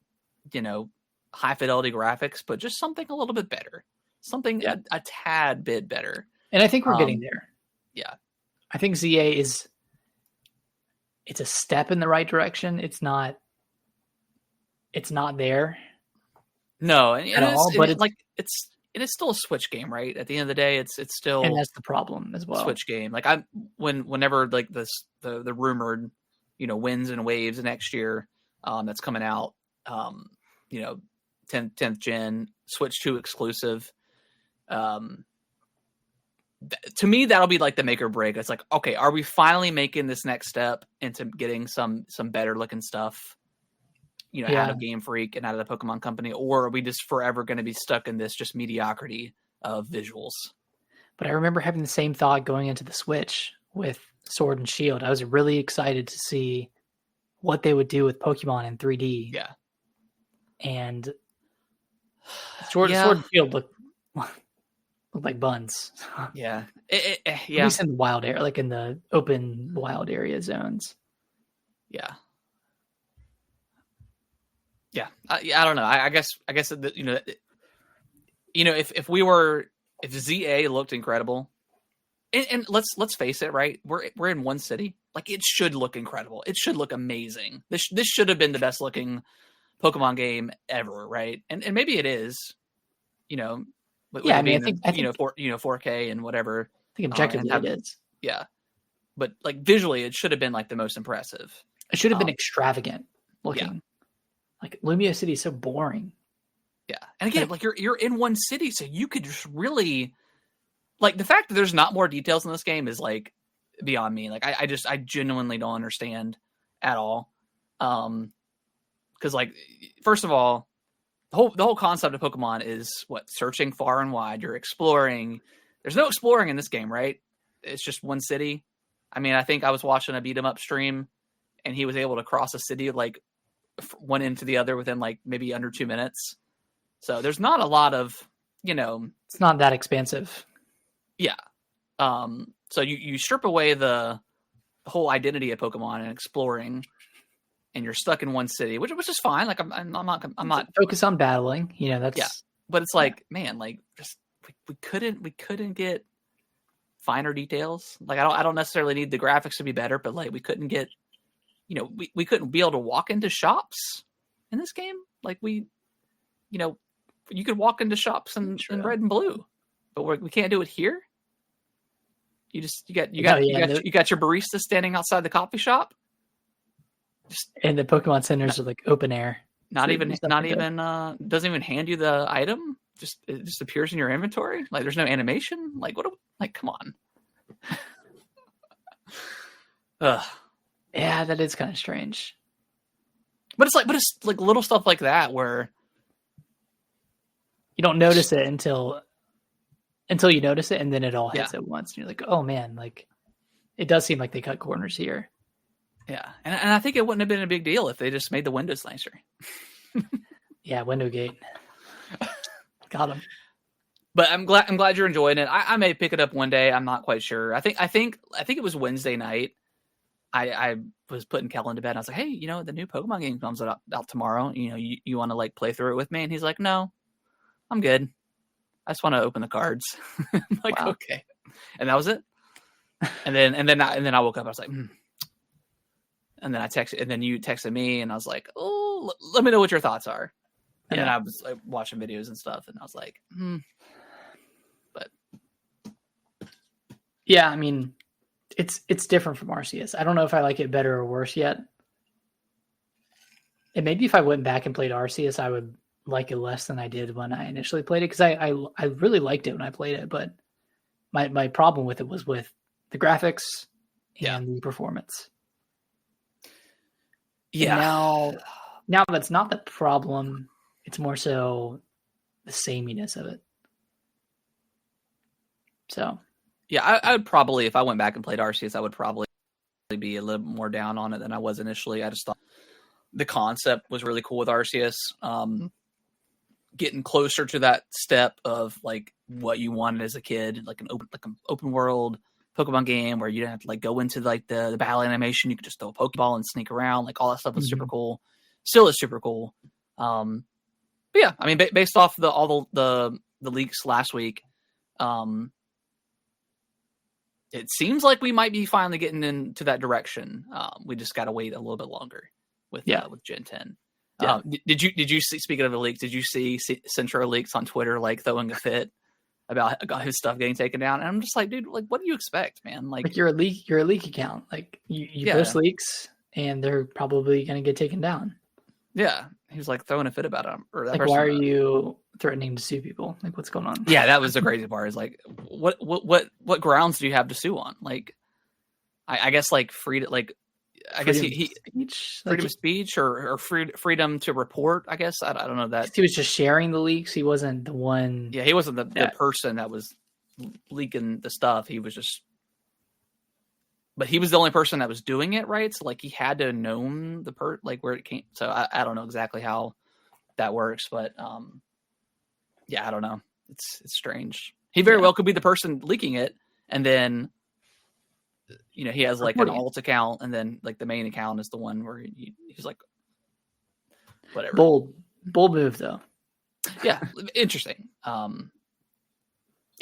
you know, high fidelity graphics, but just something a little bit better, something a tad bit better. And I think we're getting there. Yeah, I think ZA it's a step in the right direction. It's not there. No, at all. But it's still a Switch game, right? At the end of the day, it's still, and that's the problem as well. Switch game. Like whenever like the rumored, you know, Winds and Waves next year, that's coming out, you know, 10th gen Switch 2 exclusive. To me, that'll be like the make or break. It's like, okay, are we finally making this next step into getting some better looking stuff? You know, out of Game Freak and out of the Pokemon Company, or are we just forever going to be stuck in this just mediocrity of visuals? But I remember having the same thought going into the Switch with Sword and Shield. I was really excited to see what they would do with Pokemon in 3D. Yeah. And Sword and Shield looked like buns. Yeah. At least in the wild area, like in the open wild area zones. Yeah. Yeah, I don't know. I guess you know, if ZA looked incredible, and let's face it, right? We're in one city. Like it should look incredible. It should look amazing. This should have been the best looking Pokemon game ever, right? And maybe it is. You know, I think 4K and whatever. I think objectively it is. Yeah, but like visually, it should have been like the most impressive. It should have been extravagant looking. Yeah. Like Lumia City is so boring. Yeah. And again, like you're in one city, so you could just really like the fact that there's not more details in this game is like beyond me. Like I genuinely don't understand at all. Because like first of all, the whole concept of Pokemon is searching far and wide. You're exploring. There's no exploring in this game, right? It's just one city. I mean, I think I was watching a beat 'em up stream and he was able to cross a city like one into the other within like maybe under 2 minutes. So there's not a lot of, you know, it's not that expansive. Yeah. So you strip away the whole identity of Pokemon and exploring, and you're stuck in one city, which is fine. Like I'm not focus on battling, you know, that's but it's like, man, like just we couldn't get finer details. Like I don't necessarily need the graphics to be better, but like we couldn't get, you know, we couldn't be able to walk into shops in this game. Like you know, you could walk into shops in red and blue, but we can't do it here. You got your barista standing outside the coffee shop. And the Pokemon centers are like open air. Not even doesn't even hand you the item. It just appears in your inventory. Like there's no animation. Like what? Like come on. Yeah, that is kind of strange. But it's like little stuff like that where you don't notice it until you notice it, and then it all hits at once, and you're like, oh man, like it does seem like they cut corners here. Yeah, and I think it wouldn't have been a big deal if they just made the windows nicer. Yeah, window gate. Got him. But I'm glad you're enjoying it. I may pick it up one day. I'm not quite sure. I think it was Wednesday night. I was putting Kellen to bed. I was like, hey, the new Pokemon game comes out tomorrow. You want to like play through it with me? And he's like, no, I'm good. I just want to open the cards. I'm like, wow. Okay. And that was it. And then I woke up. I was like, And then I texted, and then you texted me, and I was like, oh, let me know what your thoughts are. And then I was like watching videos and stuff, and I was like, But yeah, I mean, it's different from Arceus. I don't know if I like it better or worse yet. And maybe if I went back and played Arceus, I would like it less than I did when I initially played it, because I really liked it when I played it, but my problem with it was with the graphics and the performance. Yeah. And now that's not the problem. It's more so the sameness of it. So. Yeah, I would probably, if I went back and played Arceus, I would probably be a little more down on it than I was initially. I just thought the concept was really cool with Arceus. Getting closer to that step of like what you wanted as a kid, like an open world Pokemon game where you didn't have to like go into like the battle animation. You could just throw a Pokeball and sneak around. Like all that stuff was super cool. Still is super cool. But yeah, I mean, based off all the leaks last week, it seems like we might be finally getting into that direction. We just got to wait a little bit longer with Gen 10. Yeah. Did you see, speaking of the leaks, did you see Centro Leaks on Twitter, like throwing a fit about his stuff getting taken down? And I'm just like, dude, like, what do you expect, man? Like you're a leak account. Like you post leaks and they're probably going to get taken down. Yeah. He was like throwing a fit about him. Or that like, why are you threatening to sue people? Like, what's going on? Yeah, that was the crazy part. Is like, what grounds do you have to sue on? Like, I guess like freedom, like, I guess he freedom of speech or freedom to report. I guess I don't know that he was just sharing the leaks. He wasn't the one. Yeah, he wasn't the person that was leaking the stuff. He was just, but he was the only person that was doing it, right? So like he had to have known like where it came. So I don't know exactly how that works, but yeah, I don't know. It's strange. He very well could be the person leaking it, and then. He has like an alt account, and then like the main account is the one where he's like, whatever. Bold move though. Yeah, interesting. And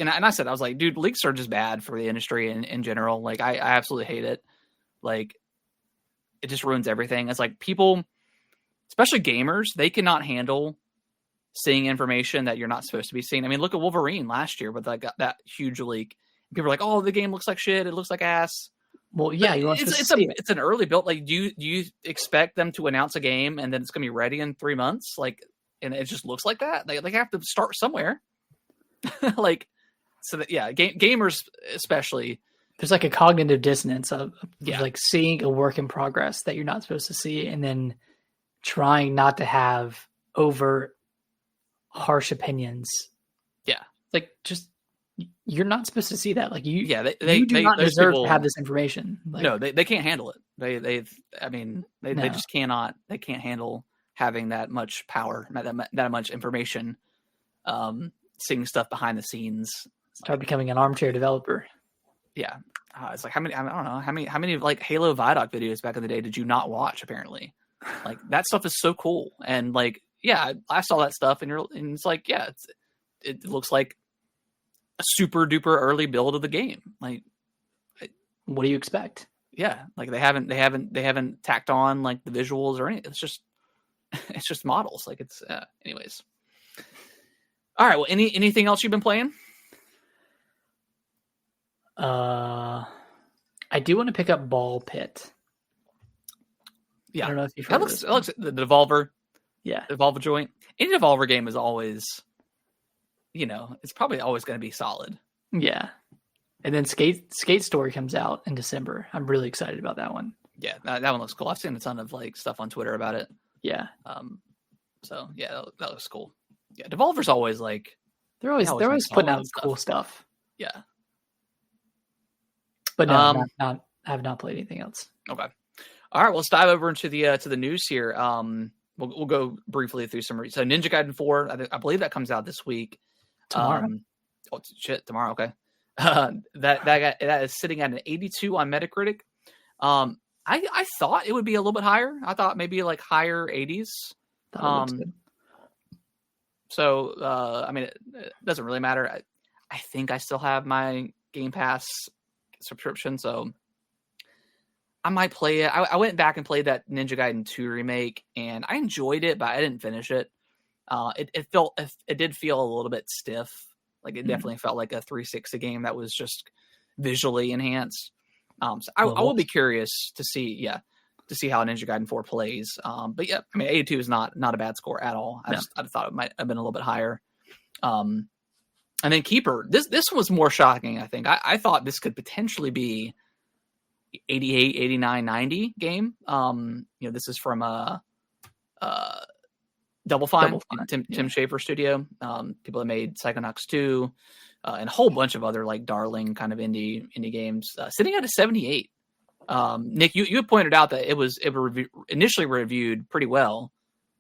I said, I was like, dude, leaks are just bad for the industry in general. Like, I absolutely hate it. Like, it just ruins everything. It's like people, especially gamers, they cannot handle seeing information that you're not supposed to be seeing. I mean, look at Wolverine last year with that huge leak. People are like, "Oh, the game looks like shit. It looks like ass." Well, yeah, it's an early build. Like, do you expect them to announce a game and then it's gonna be ready in 3 months? Like, and it just looks like that. They have to start somewhere. Like, so that gamers especially. There's like a cognitive dissonance of like seeing a work in progress that you're not supposed to see, and then trying not to have over harsh opinions. Yeah, like just. You're not supposed to see that. Like you they do not deserve to have this information. Like, no, they can't handle it. They just cannot. They can't handle having that much power, that much information, seeing stuff behind the scenes. Start becoming an armchair developer. Yeah, it's like I don't know how many like Halo Vidoc videos back in the day did you not watch? Apparently, like that stuff is so cool. And like I saw that stuff, and it's like it looks like a super duper early build of the game. Like, what do you expect? Yeah, like they haven't tacked on like the visuals or anything. It's just models. Like it's anyways. All right. Well, anything else you've been playing? I do want to pick up Ball Pit. Yeah, I don't know if you've heard of this. That looks the Devolver. Yeah, Devolver joint. Any Devolver game is always, it's probably always going to be solid. yeah. And then Skate Story comes out in December. I'm really excited about that one. Yeah, that one looks cool. I've seen a ton of like stuff on Twitter about it. Yeah. So yeah, that looks cool. Yeah, Devolver's always like they're always putting out cool stuff. Yeah. But no, I have not played anything else. Okay. All right, well, let's dive over into the news here. We'll go briefly through some. So Ninja Gaiden 4, I believe that comes out this week. Tomorrow. Tomorrow. Okay. That is sitting at an 82 on Metacritic. I thought it would be a little bit higher. I thought maybe like higher 80s. So I mean, it doesn't really matter. I think I still have my Game Pass subscription, so I might play it. I went back and played that Ninja Gaiden 2 remake, and I enjoyed it, but I didn't finish it. It did feel a little bit stiff. Like it definitely felt like a 360 game that was just visually enhanced. So I will be curious to see how Ninja Gaiden 4 plays. But yeah, I mean, 82 is not a bad score at all. I thought it might have been a little bit higher. And then Keeper, this was more shocking, I think. I thought this could potentially be 88, 89, 90 game. This is from Double Fine, Tim Schafer studio. People that made Psychonauts 2 and a whole bunch of other like darling kind of indie games. Sitting at a 78. Nick, you had pointed out that it was initially reviewed pretty well.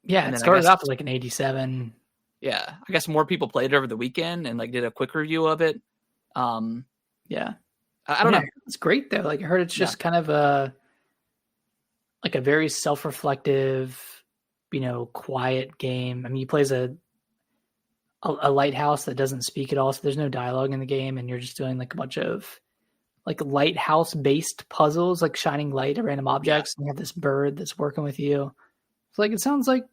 Yeah, it started off as like an 87. Yeah, I guess more people played it over the weekend and like did a quick review of it. Yeah, I don't know. It's great though. Like I heard it's just kind of a very self-reflective, quiet game. I mean, he plays a lighthouse that doesn't speak at all, so there's no dialogue in the game, and you're just doing like a bunch of like lighthouse-based puzzles, like shining light at random objects, and you have this bird that's working with you. So like it sounds like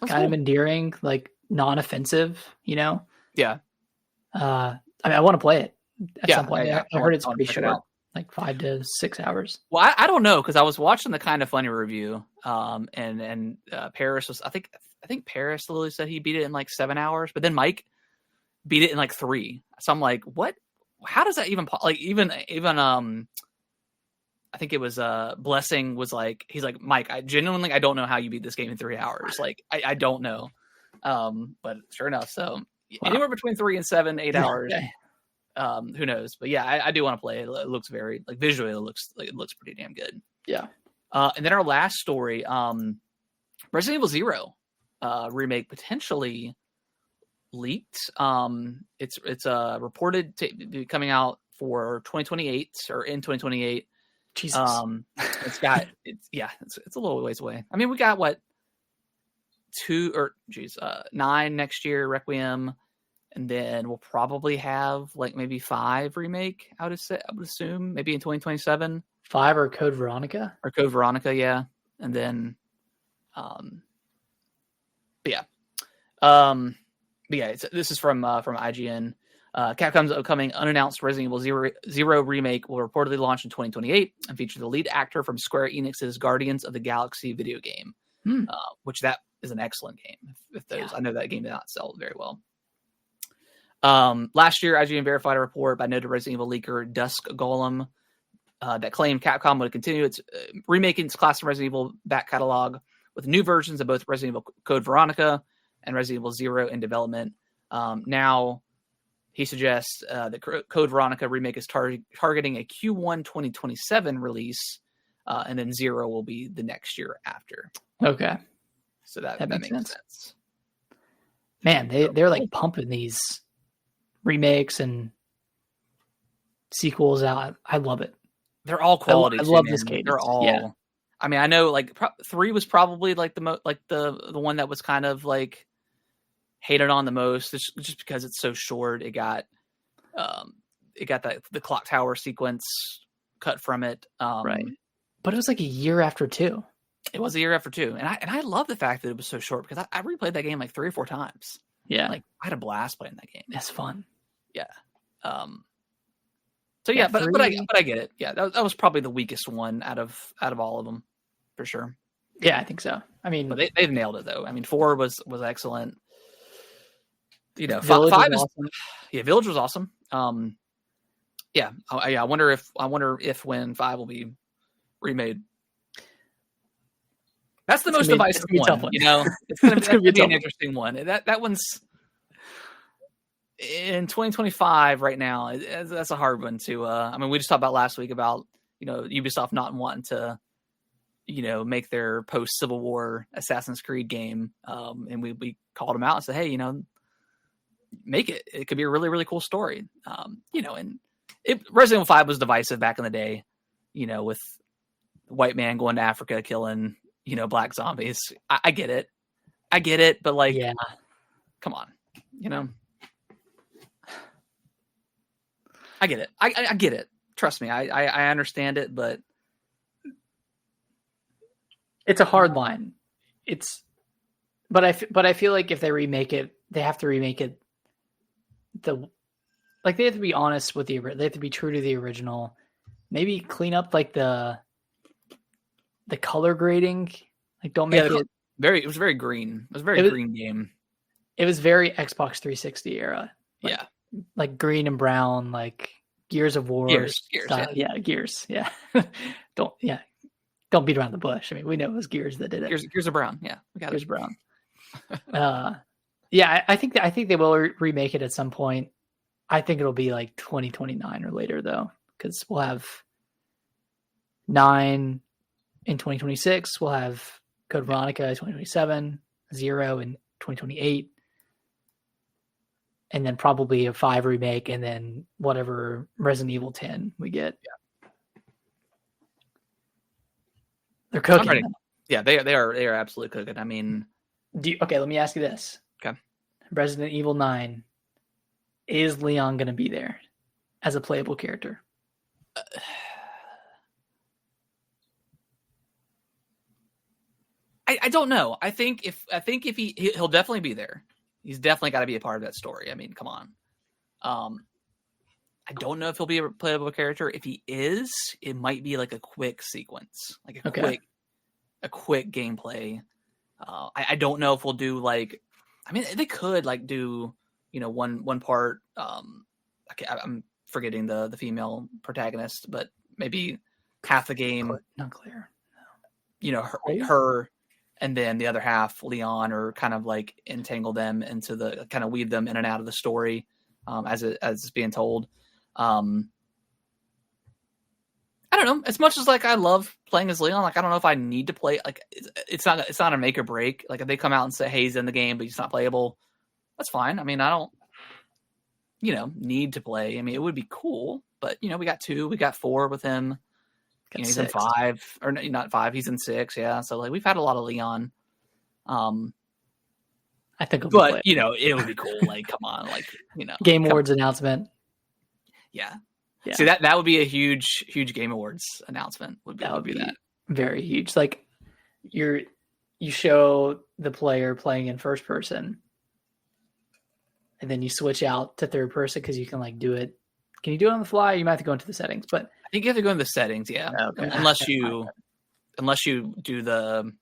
kind of endearing, like non-offensive, Yeah. I mean, I want to play it at some point. I heard it's pretty short, like 5 to 6 hours. Well, I don't know, because I was watching the Kind of Funny review, and Paris was, I think Paris literally said he beat it in like 7 hours, but then Mike beat it in like 3. So I'm like, what? How does that even like even I think it was Blessing was like, he's like, Mike, I genuinely don't know how you beat this game in 3 hours. Like I don't know. But sure enough, so anywhere between 3 and 7, 8 hours. Okay. Who knows? But yeah, I do want to play it. It looks very like visually, it looks pretty damn good. Yeah. And then our last story, Resident Evil 0 remake potentially leaked. It's reported to be coming out for 2028 or in 2028. Jesus. It's a little ways away. I mean, we got 9 next year, Requiem, and then we'll probably have like maybe 5 remake. I would assume maybe in 2027. 5 or Code Veronica. Yeah, and then, this is from IGN. Capcom's upcoming unannounced Resident Evil 0 remake will reportedly launch in 2028 and feature the lead actor from Square Enix's Guardians of the Galaxy video game, which that is an excellent game. I know that game did not sell very well. Last year, IGN verified a report by noted Resident Evil leaker Dusk Golem that claimed Capcom would continue its remaking its classic Resident Evil back catalog with new versions of both Resident Evil Code Veronica and Resident Evil 0 in development. Now, he suggests the Code Veronica remake is targeting a Q1 2027 release, and then 0 will be the next year after. Okay. So that makes sense. Man, they're like pumping these remakes and sequels out. I love it. They're all quality. I love this cadence. They're all. Yeah. I mean, I know like 3 was probably like the one that was kind of like hated on the most, just because it's so short. It got the clock tower sequence cut from it. Right. But it was like a year after 2. It was a year after 2, and I love the fact that it was so short, because I replayed that game like 3 or 4 times. Yeah, like I had a blast playing that game. It's fun. Yeah. So yeah, but I three. get it. Yeah, that was probably the weakest one out of all of them, for sure. Yeah, I think so. I mean, But they've nailed it though. I mean, 4 was excellent. You know, Village 5 was is awesome. yeah, Village was awesome. Yeah, I wonder if when 5 will be remade. That's the most divisive one. You know, it's going to be an interesting one. That one's in 2025 right now. That's a hard one to. I mean, we just talked about last week about Ubisoft not wanting to make their post Civil War Assassin's Creed game, and we called them out and said, hey, make it. It could be a really really cool story. And Resident Evil 5 was divisive back in the day. With the white man going to Africa killing black zombies. I get it, but like, yeah, come on, I get it. I get it. Trust me, I understand it, but it's a hard line. But I feel like if they remake it, they have to remake it. They have to be honest with they have to be true to the original. Maybe clean up like the color grading. Like don't make it very. It was very green. It was a very green game. It was very Xbox 360 era. Like green and brown, like Gears of War. Gears, Gears. Yeah. Don't beat around the bush. I mean, we know it was Gears that did it. Gears of Brown. Yeah, we got Gears Brown. I think they will remake it at some point. I think it'll be like 2029 or later though, because we'll have 9 in 2026. We'll have Code Veronica 2027, 0 in 2028. And then probably a 5 remake, and then whatever Resident Evil 10 we get. Yeah. They're cooking. Yeah, they are absolutely cooking. I mean, okay, let me ask you this. Okay. Resident Evil 9, is Leon going to be there as a playable character? I don't know. I think if he'll definitely be there. He's definitely got to be a part of that story. I mean, come on. I don't know if he'll be a playable character. If he is, it might be like a quick sequence, like a quick gameplay. I don't know if we'll do like. I mean, they could like do one part. I'm forgetting the female protagonist, but maybe half the game. Not clear. Her. And then the other half, Leon, or kind of like entangle them into kind of weave them in and out of the story as it's being told. I don't know. As much as like I love playing as Leon, like I don't know if I need to play. Like it's not a make or break. Like if they come out and say, "Hey, he's in the game, but he's not playable," that's fine. I mean, I don't need to play. I mean, it would be cool, but we got 2, we got 4 with him. He's 6. In 5, or not 5. He's in 6. Yeah, so like we've had a lot of Leon. I think, it would be cool. Like, come on, like Game Awards announcement. Yeah. See that would be a huge Game Awards announcement. Would be that very huge. Like you show the player playing in first person, and then you switch out to third person because you can like do it. Can you do it on the fly? You might have to go into the settings, but I think you have to go into the settings. Yeah, okay. unless you do the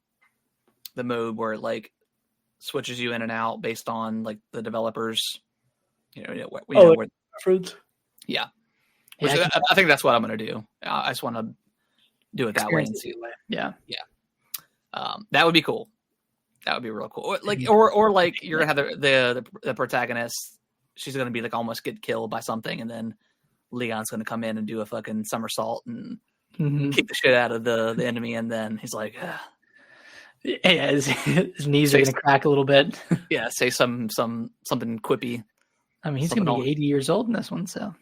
mode where it like switches you in and out based on like the developers. Fruits. Yeah. I think that's what I'm going to do. I just want to do it that way and see. Yeah. That would be cool. That would be real cool. Or like you're gonna have the protagonist. She's gonna be like almost get killed by something, and then Leon's gonna come in and do a fucking somersault and kick the shit out of the enemy, and then he's like, yeah, his knees are gonna crack a little bit. Yeah, say something quippy. I mean, he's gonna be 80 years old in this one, so.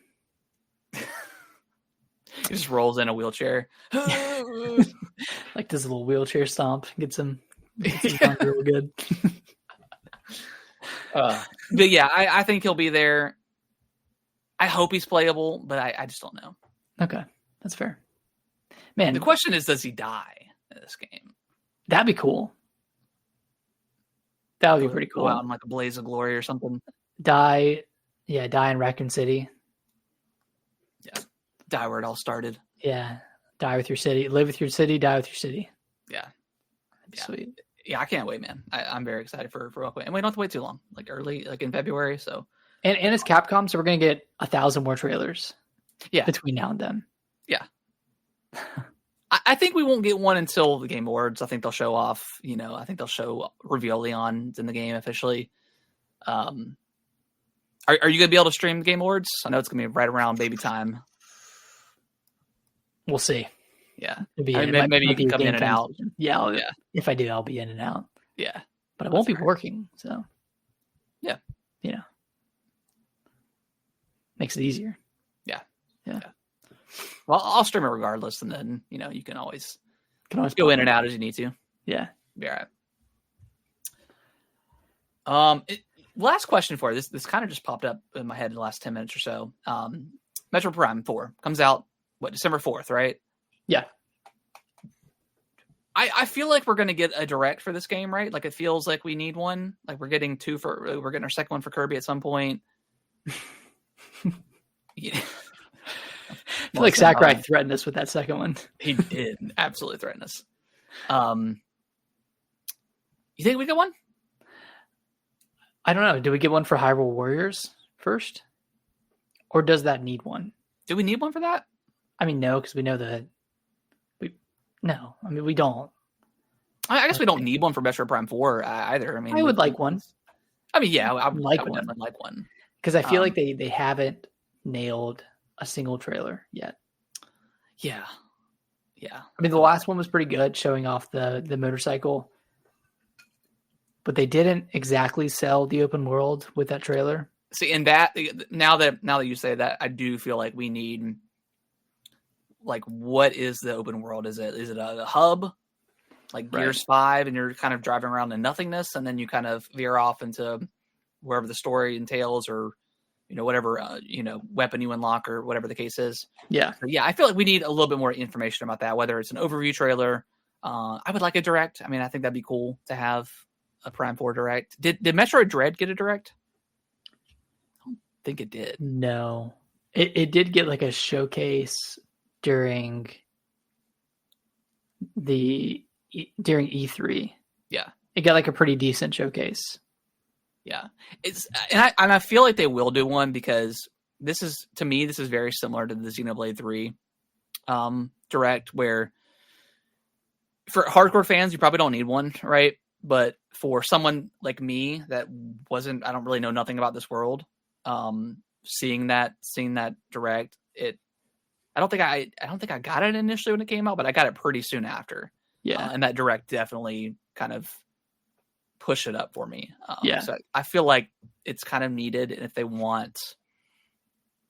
He just rolls in a wheelchair. Like this little wheelchair stomp. Gets him real good. But yeah, I think he'll be there. I hope he's playable, but I just don't know. Okay, that's fair. Man, the question is, does he die in this game? That'd be cool. That would be pretty cool. Go out in like a blaze of glory or something. Die in Raccoon City. Yeah. Die where it all started. Yeah. Die with your city. Live with your city. Die with your city. Yeah. Sweet. Yeah, I can't wait, man. I'm very excited for Rockaway. And we don't have to wait too long. Like early, like in February. So And it's Capcom, so we're gonna get 1,000 more trailers. Yeah. Between now and then. Yeah. I think we won't get one until the Game Awards. I think they'll show off, I think they'll reveal Leon in the game officially. Are you going to be able to stream the Game Awards? I know it's going to be right around baby time. We'll see. Yeah. Maybe you can come in and out. Yeah, if I do, I'll be in and out. Yeah. But I won't be working, so. Yeah. Makes it easier. Yeah. Well, I'll stream it regardless, and then, you can always go in and out as you need to. Yeah. Be all right. Last question for you. This kind of just popped up in my head in the last 10 minutes or so. Metro Prime 4 comes out, December 4th, right? Yeah. I feel like we're going to get a direct for this game, right? Like, it feels like we need one. Like, we're getting our second one for Kirby at some point. Yeah. I feel like Sakurai threatened us with that second one. He did absolutely threaten us. You think we get one? I don't know. Do we get one for Hyrule Warriors first? Or does that need one? Do we need one for that? I mean, no, because we know that. No, I mean, we don't. I guess we don't need one for Metro Prime 4 either. I mean, I would like one. I mean, yeah, I would definitely like one. Because I feel like they haven't nailed a single trailer yet. Yeah. I mean, the last one was pretty good, showing off the motorcycle. But they didn't exactly sell the open world with that trailer. See, and that now that you say that, I do feel like we need, like, what is the open world? Is it a hub, like Gears 5, and you're kind of driving around in nothingness, and then you kind of veer off into wherever the story entails, or whatever weapon you unlock, or whatever the case is. Yeah, so, yeah. I feel like we need a little bit more information about that. Whether it's an overview trailer, I would like a direct. I mean, I think that'd be cool to have a Prime 4 direct. Did Metroid Dread get a direct? I don't think it did. No, it did get like a showcase during E3. Yeah, it got like a pretty decent showcase. Yeah, and I feel like they will do one, because this is very similar to the Xenoblade 3 direct, where for hardcore fans you probably don't need one, right? But for someone like me that I don't really know nothing about this world, seeing that direct, I don't think I got it initially when it came out, but I got it pretty soon after. Yeah, and that direct definitely kind of push it up for me. So I feel like it's kind of needed, and if they want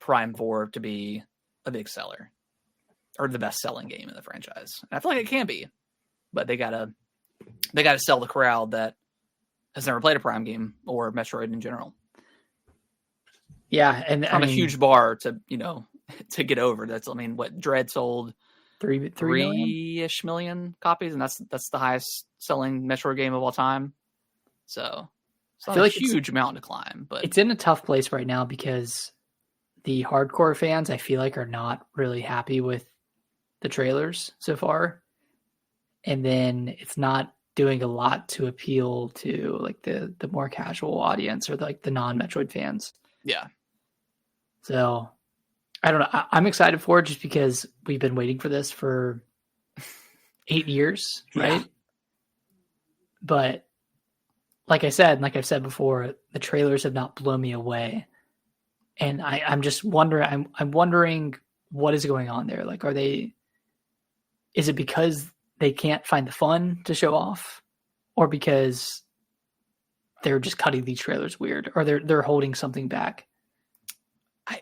Prime 4 to be a big seller or the best selling game in the franchise, and I feel like it can be, but they gotta sell the crowd that has never played a Prime game or Metroid in general. Yeah, and a huge bar to to get over. That's what Dread sold 3-ish million copies, and that's the highest selling Metroid game of all time. So it's not a huge mountain to climb, but it's in a tough place right now, because the hardcore fans, I feel like, are not really happy with the trailers so far. And then it's not doing a lot to appeal to like the more casual audience, or like the non-Metroid fans. Yeah. So I don't know. I'm excited for it just because we've been waiting for this for 8 years, right? But like I said, and like I've said before, the trailers have not blown me away. And I'm just wondering, I'm wondering what is going on there. Like, is it because they can't find the fun to show off, or because they're just cutting these trailers weird, or they're holding something back? I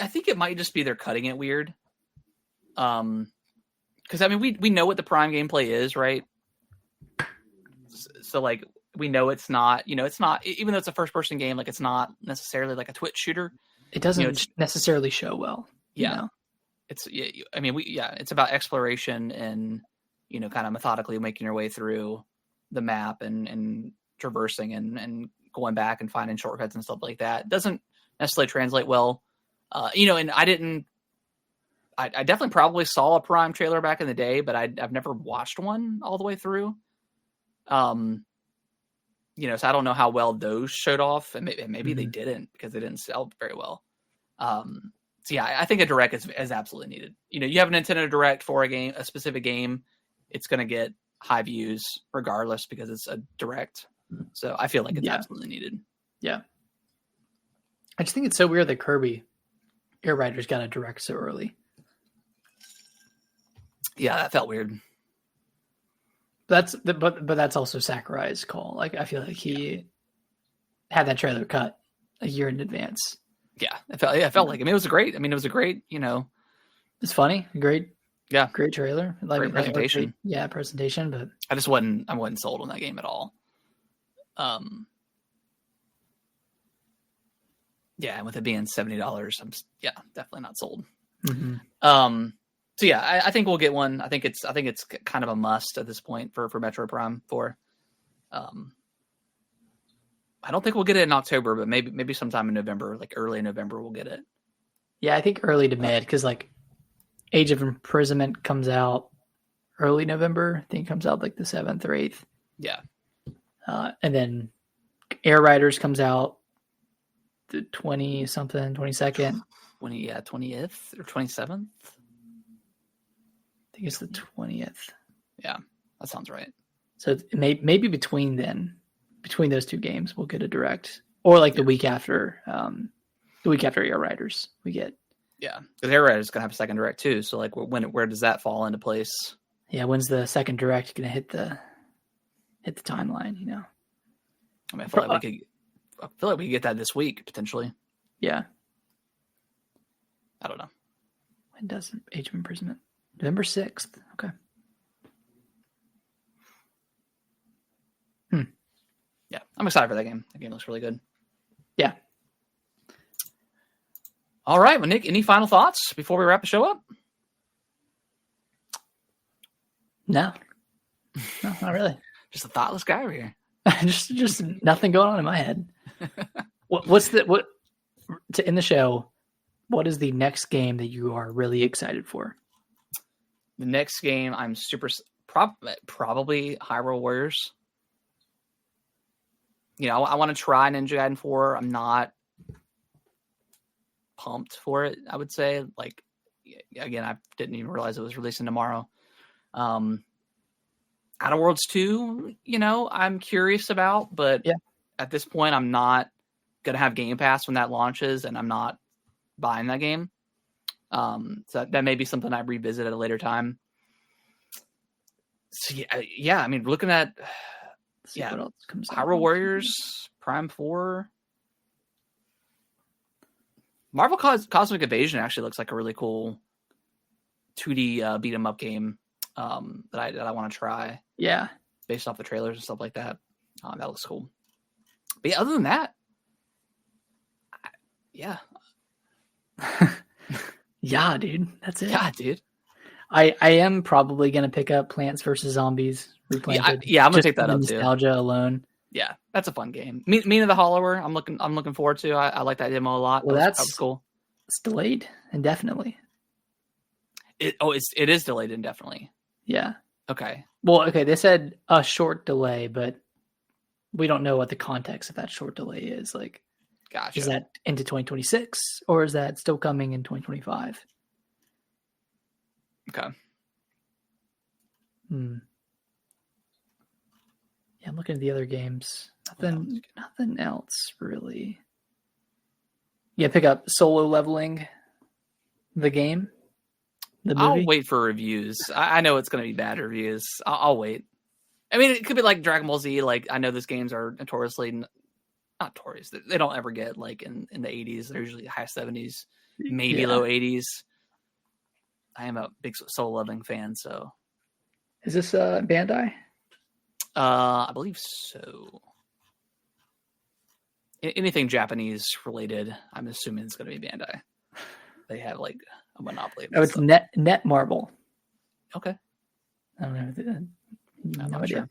think it might just be they're cutting it weird. Because we know what the Prime gameplay is, right? So like, we know it's not, it's not, even though it's a first person game, like, it's not necessarily like a Twitch shooter. It doesn't necessarily show well. Yeah. It's about exploration and, kind of methodically making your way through the map and traversing and going back and finding shortcuts and stuff like that. It doesn't necessarily translate well. And I didn't I definitely probably saw a Prime trailer back in the day, but I've never watched one all the way through. So I don't know how well those showed off, and maybe they didn't because they didn't sell very well. So yeah, I think a direct is absolutely needed. You have a Nintendo Direct for a specific game, it's going to get high views regardless because it's a direct. So I feel like it's absolutely needed. Yeah. I just think it's so weird that Kirby Air Riders got a direct so early. Yeah, that felt weird. But that's also Sakurai's call. Like, I feel like he had that trailer cut a year in advance. Yeah, it felt like. It was great. It was a great, It's funny, great trailer, great presentation. Presentation. But I wasn't sold on that game at all. And with it being $70, I'm definitely not sold. Mm-hmm. So yeah, I think we'll get one. I think it's kind of a must at this point for Metro Prime 4. I don't think we'll get it in October, but maybe sometime in November, like early November, we'll get it. Yeah, I think early to mid, because like Age of Imprisonment comes out early November. I think it comes out like the 7th or 8th. Yeah. And then Air Riders comes out the 20-something, 22nd. 20th or 27th? I think it's the 20th. Yeah, that sounds right. So maybe between those two games, we'll get a direct, or like the week after Air Riders, we get. Yeah, because Air Riders is gonna have a second direct too. So like, where does that fall into place? Yeah, when's the second direct gonna hit the timeline? I feel like we could get that this week potentially. Yeah. I don't know. When does Age of Imprisonment? November 6th. Okay. Yeah, I'm excited for that game. That game looks really good. Yeah. All right, well, Nick, any final thoughts before we wrap the show up? No, not really. Just a thoughtless guy over here. just nothing going on in my head. To end the show? What is the next game that you are really excited for? The next game I'm probably Hyrule Warriors. I want to try Ninja Gaiden 4. I'm not pumped for it, I would say. Like, again, I didn't even realize it was releasing tomorrow. Outer Worlds 2, I'm curious about, but at this point, I'm not going to have Game Pass when that launches, and I'm not buying that game. So that may be something I revisit at a later time. So looking at what else comes Hyrule Warriors, Prime 4, Marvel Cosmic Invasion actually looks like a really cool 2D beat 'em up game that I want to try. Yeah, based off the trailers and stuff like that. That looks cool. But other than that, yeah. Yeah, dude. That's it. Yeah, dude. I am probably going to pick up Plants vs. Zombies Replanted. Yeah, I'm going to pick that up too. Nostalgia alone. Yeah, that's a fun game. Mean of the Hollower, I'm looking forward to. I like that demo a lot. Well, that was cool. It's delayed indefinitely. It is delayed indefinitely. Yeah. Okay. Well, okay, they said a short delay, but we don't know what the context of that short delay is. Like, gotcha. Is that into 2026 or is that still coming in 2025? Okay. Yeah, I'm looking at the other games. Nothing else really. Yeah, pick up Solo Leveling, the game. The movie. I'll wait for reviews. I know it's going to be bad reviews. I'll wait. I mean, it could be like Dragon Ball Z. Like, I know those games are notoriously not notorious. They don't ever get like in the 80s. They're usually high 70s, maybe low 80s. I am a big Solo Leveling fan, so. Is this Bandai? I believe so. Anything Japanese related, I'm assuming it's going to be Bandai. They have like a monopoly. Oh, it's Netmarble. Okay. I don't know. I'm not sure.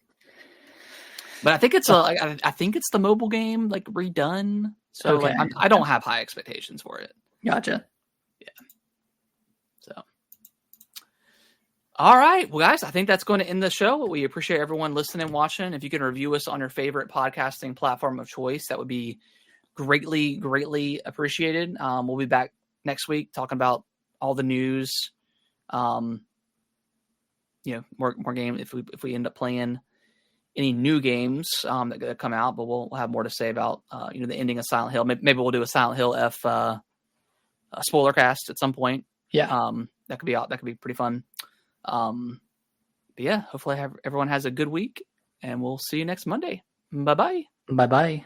But I think it's I think it's the mobile game like redone. So I don't have high expectations for it. Gotcha. Yeah. So All right. Well, guys, I think that's going to end the show. We appreciate everyone listening and watching. If you can review us on your favorite podcasting platform of choice, that would be greatly, greatly appreciated. We'll be back next week talking about all the news. More games if we end up playing any new games that come out, but we'll have more to say about the ending of Silent Hill. Maybe we'll do a Silent Hill spoiler cast at some point. Yeah. That could be pretty fun. But yeah, hopefully everyone has a good week, and we'll see you next Monday. Bye-bye. Bye-bye.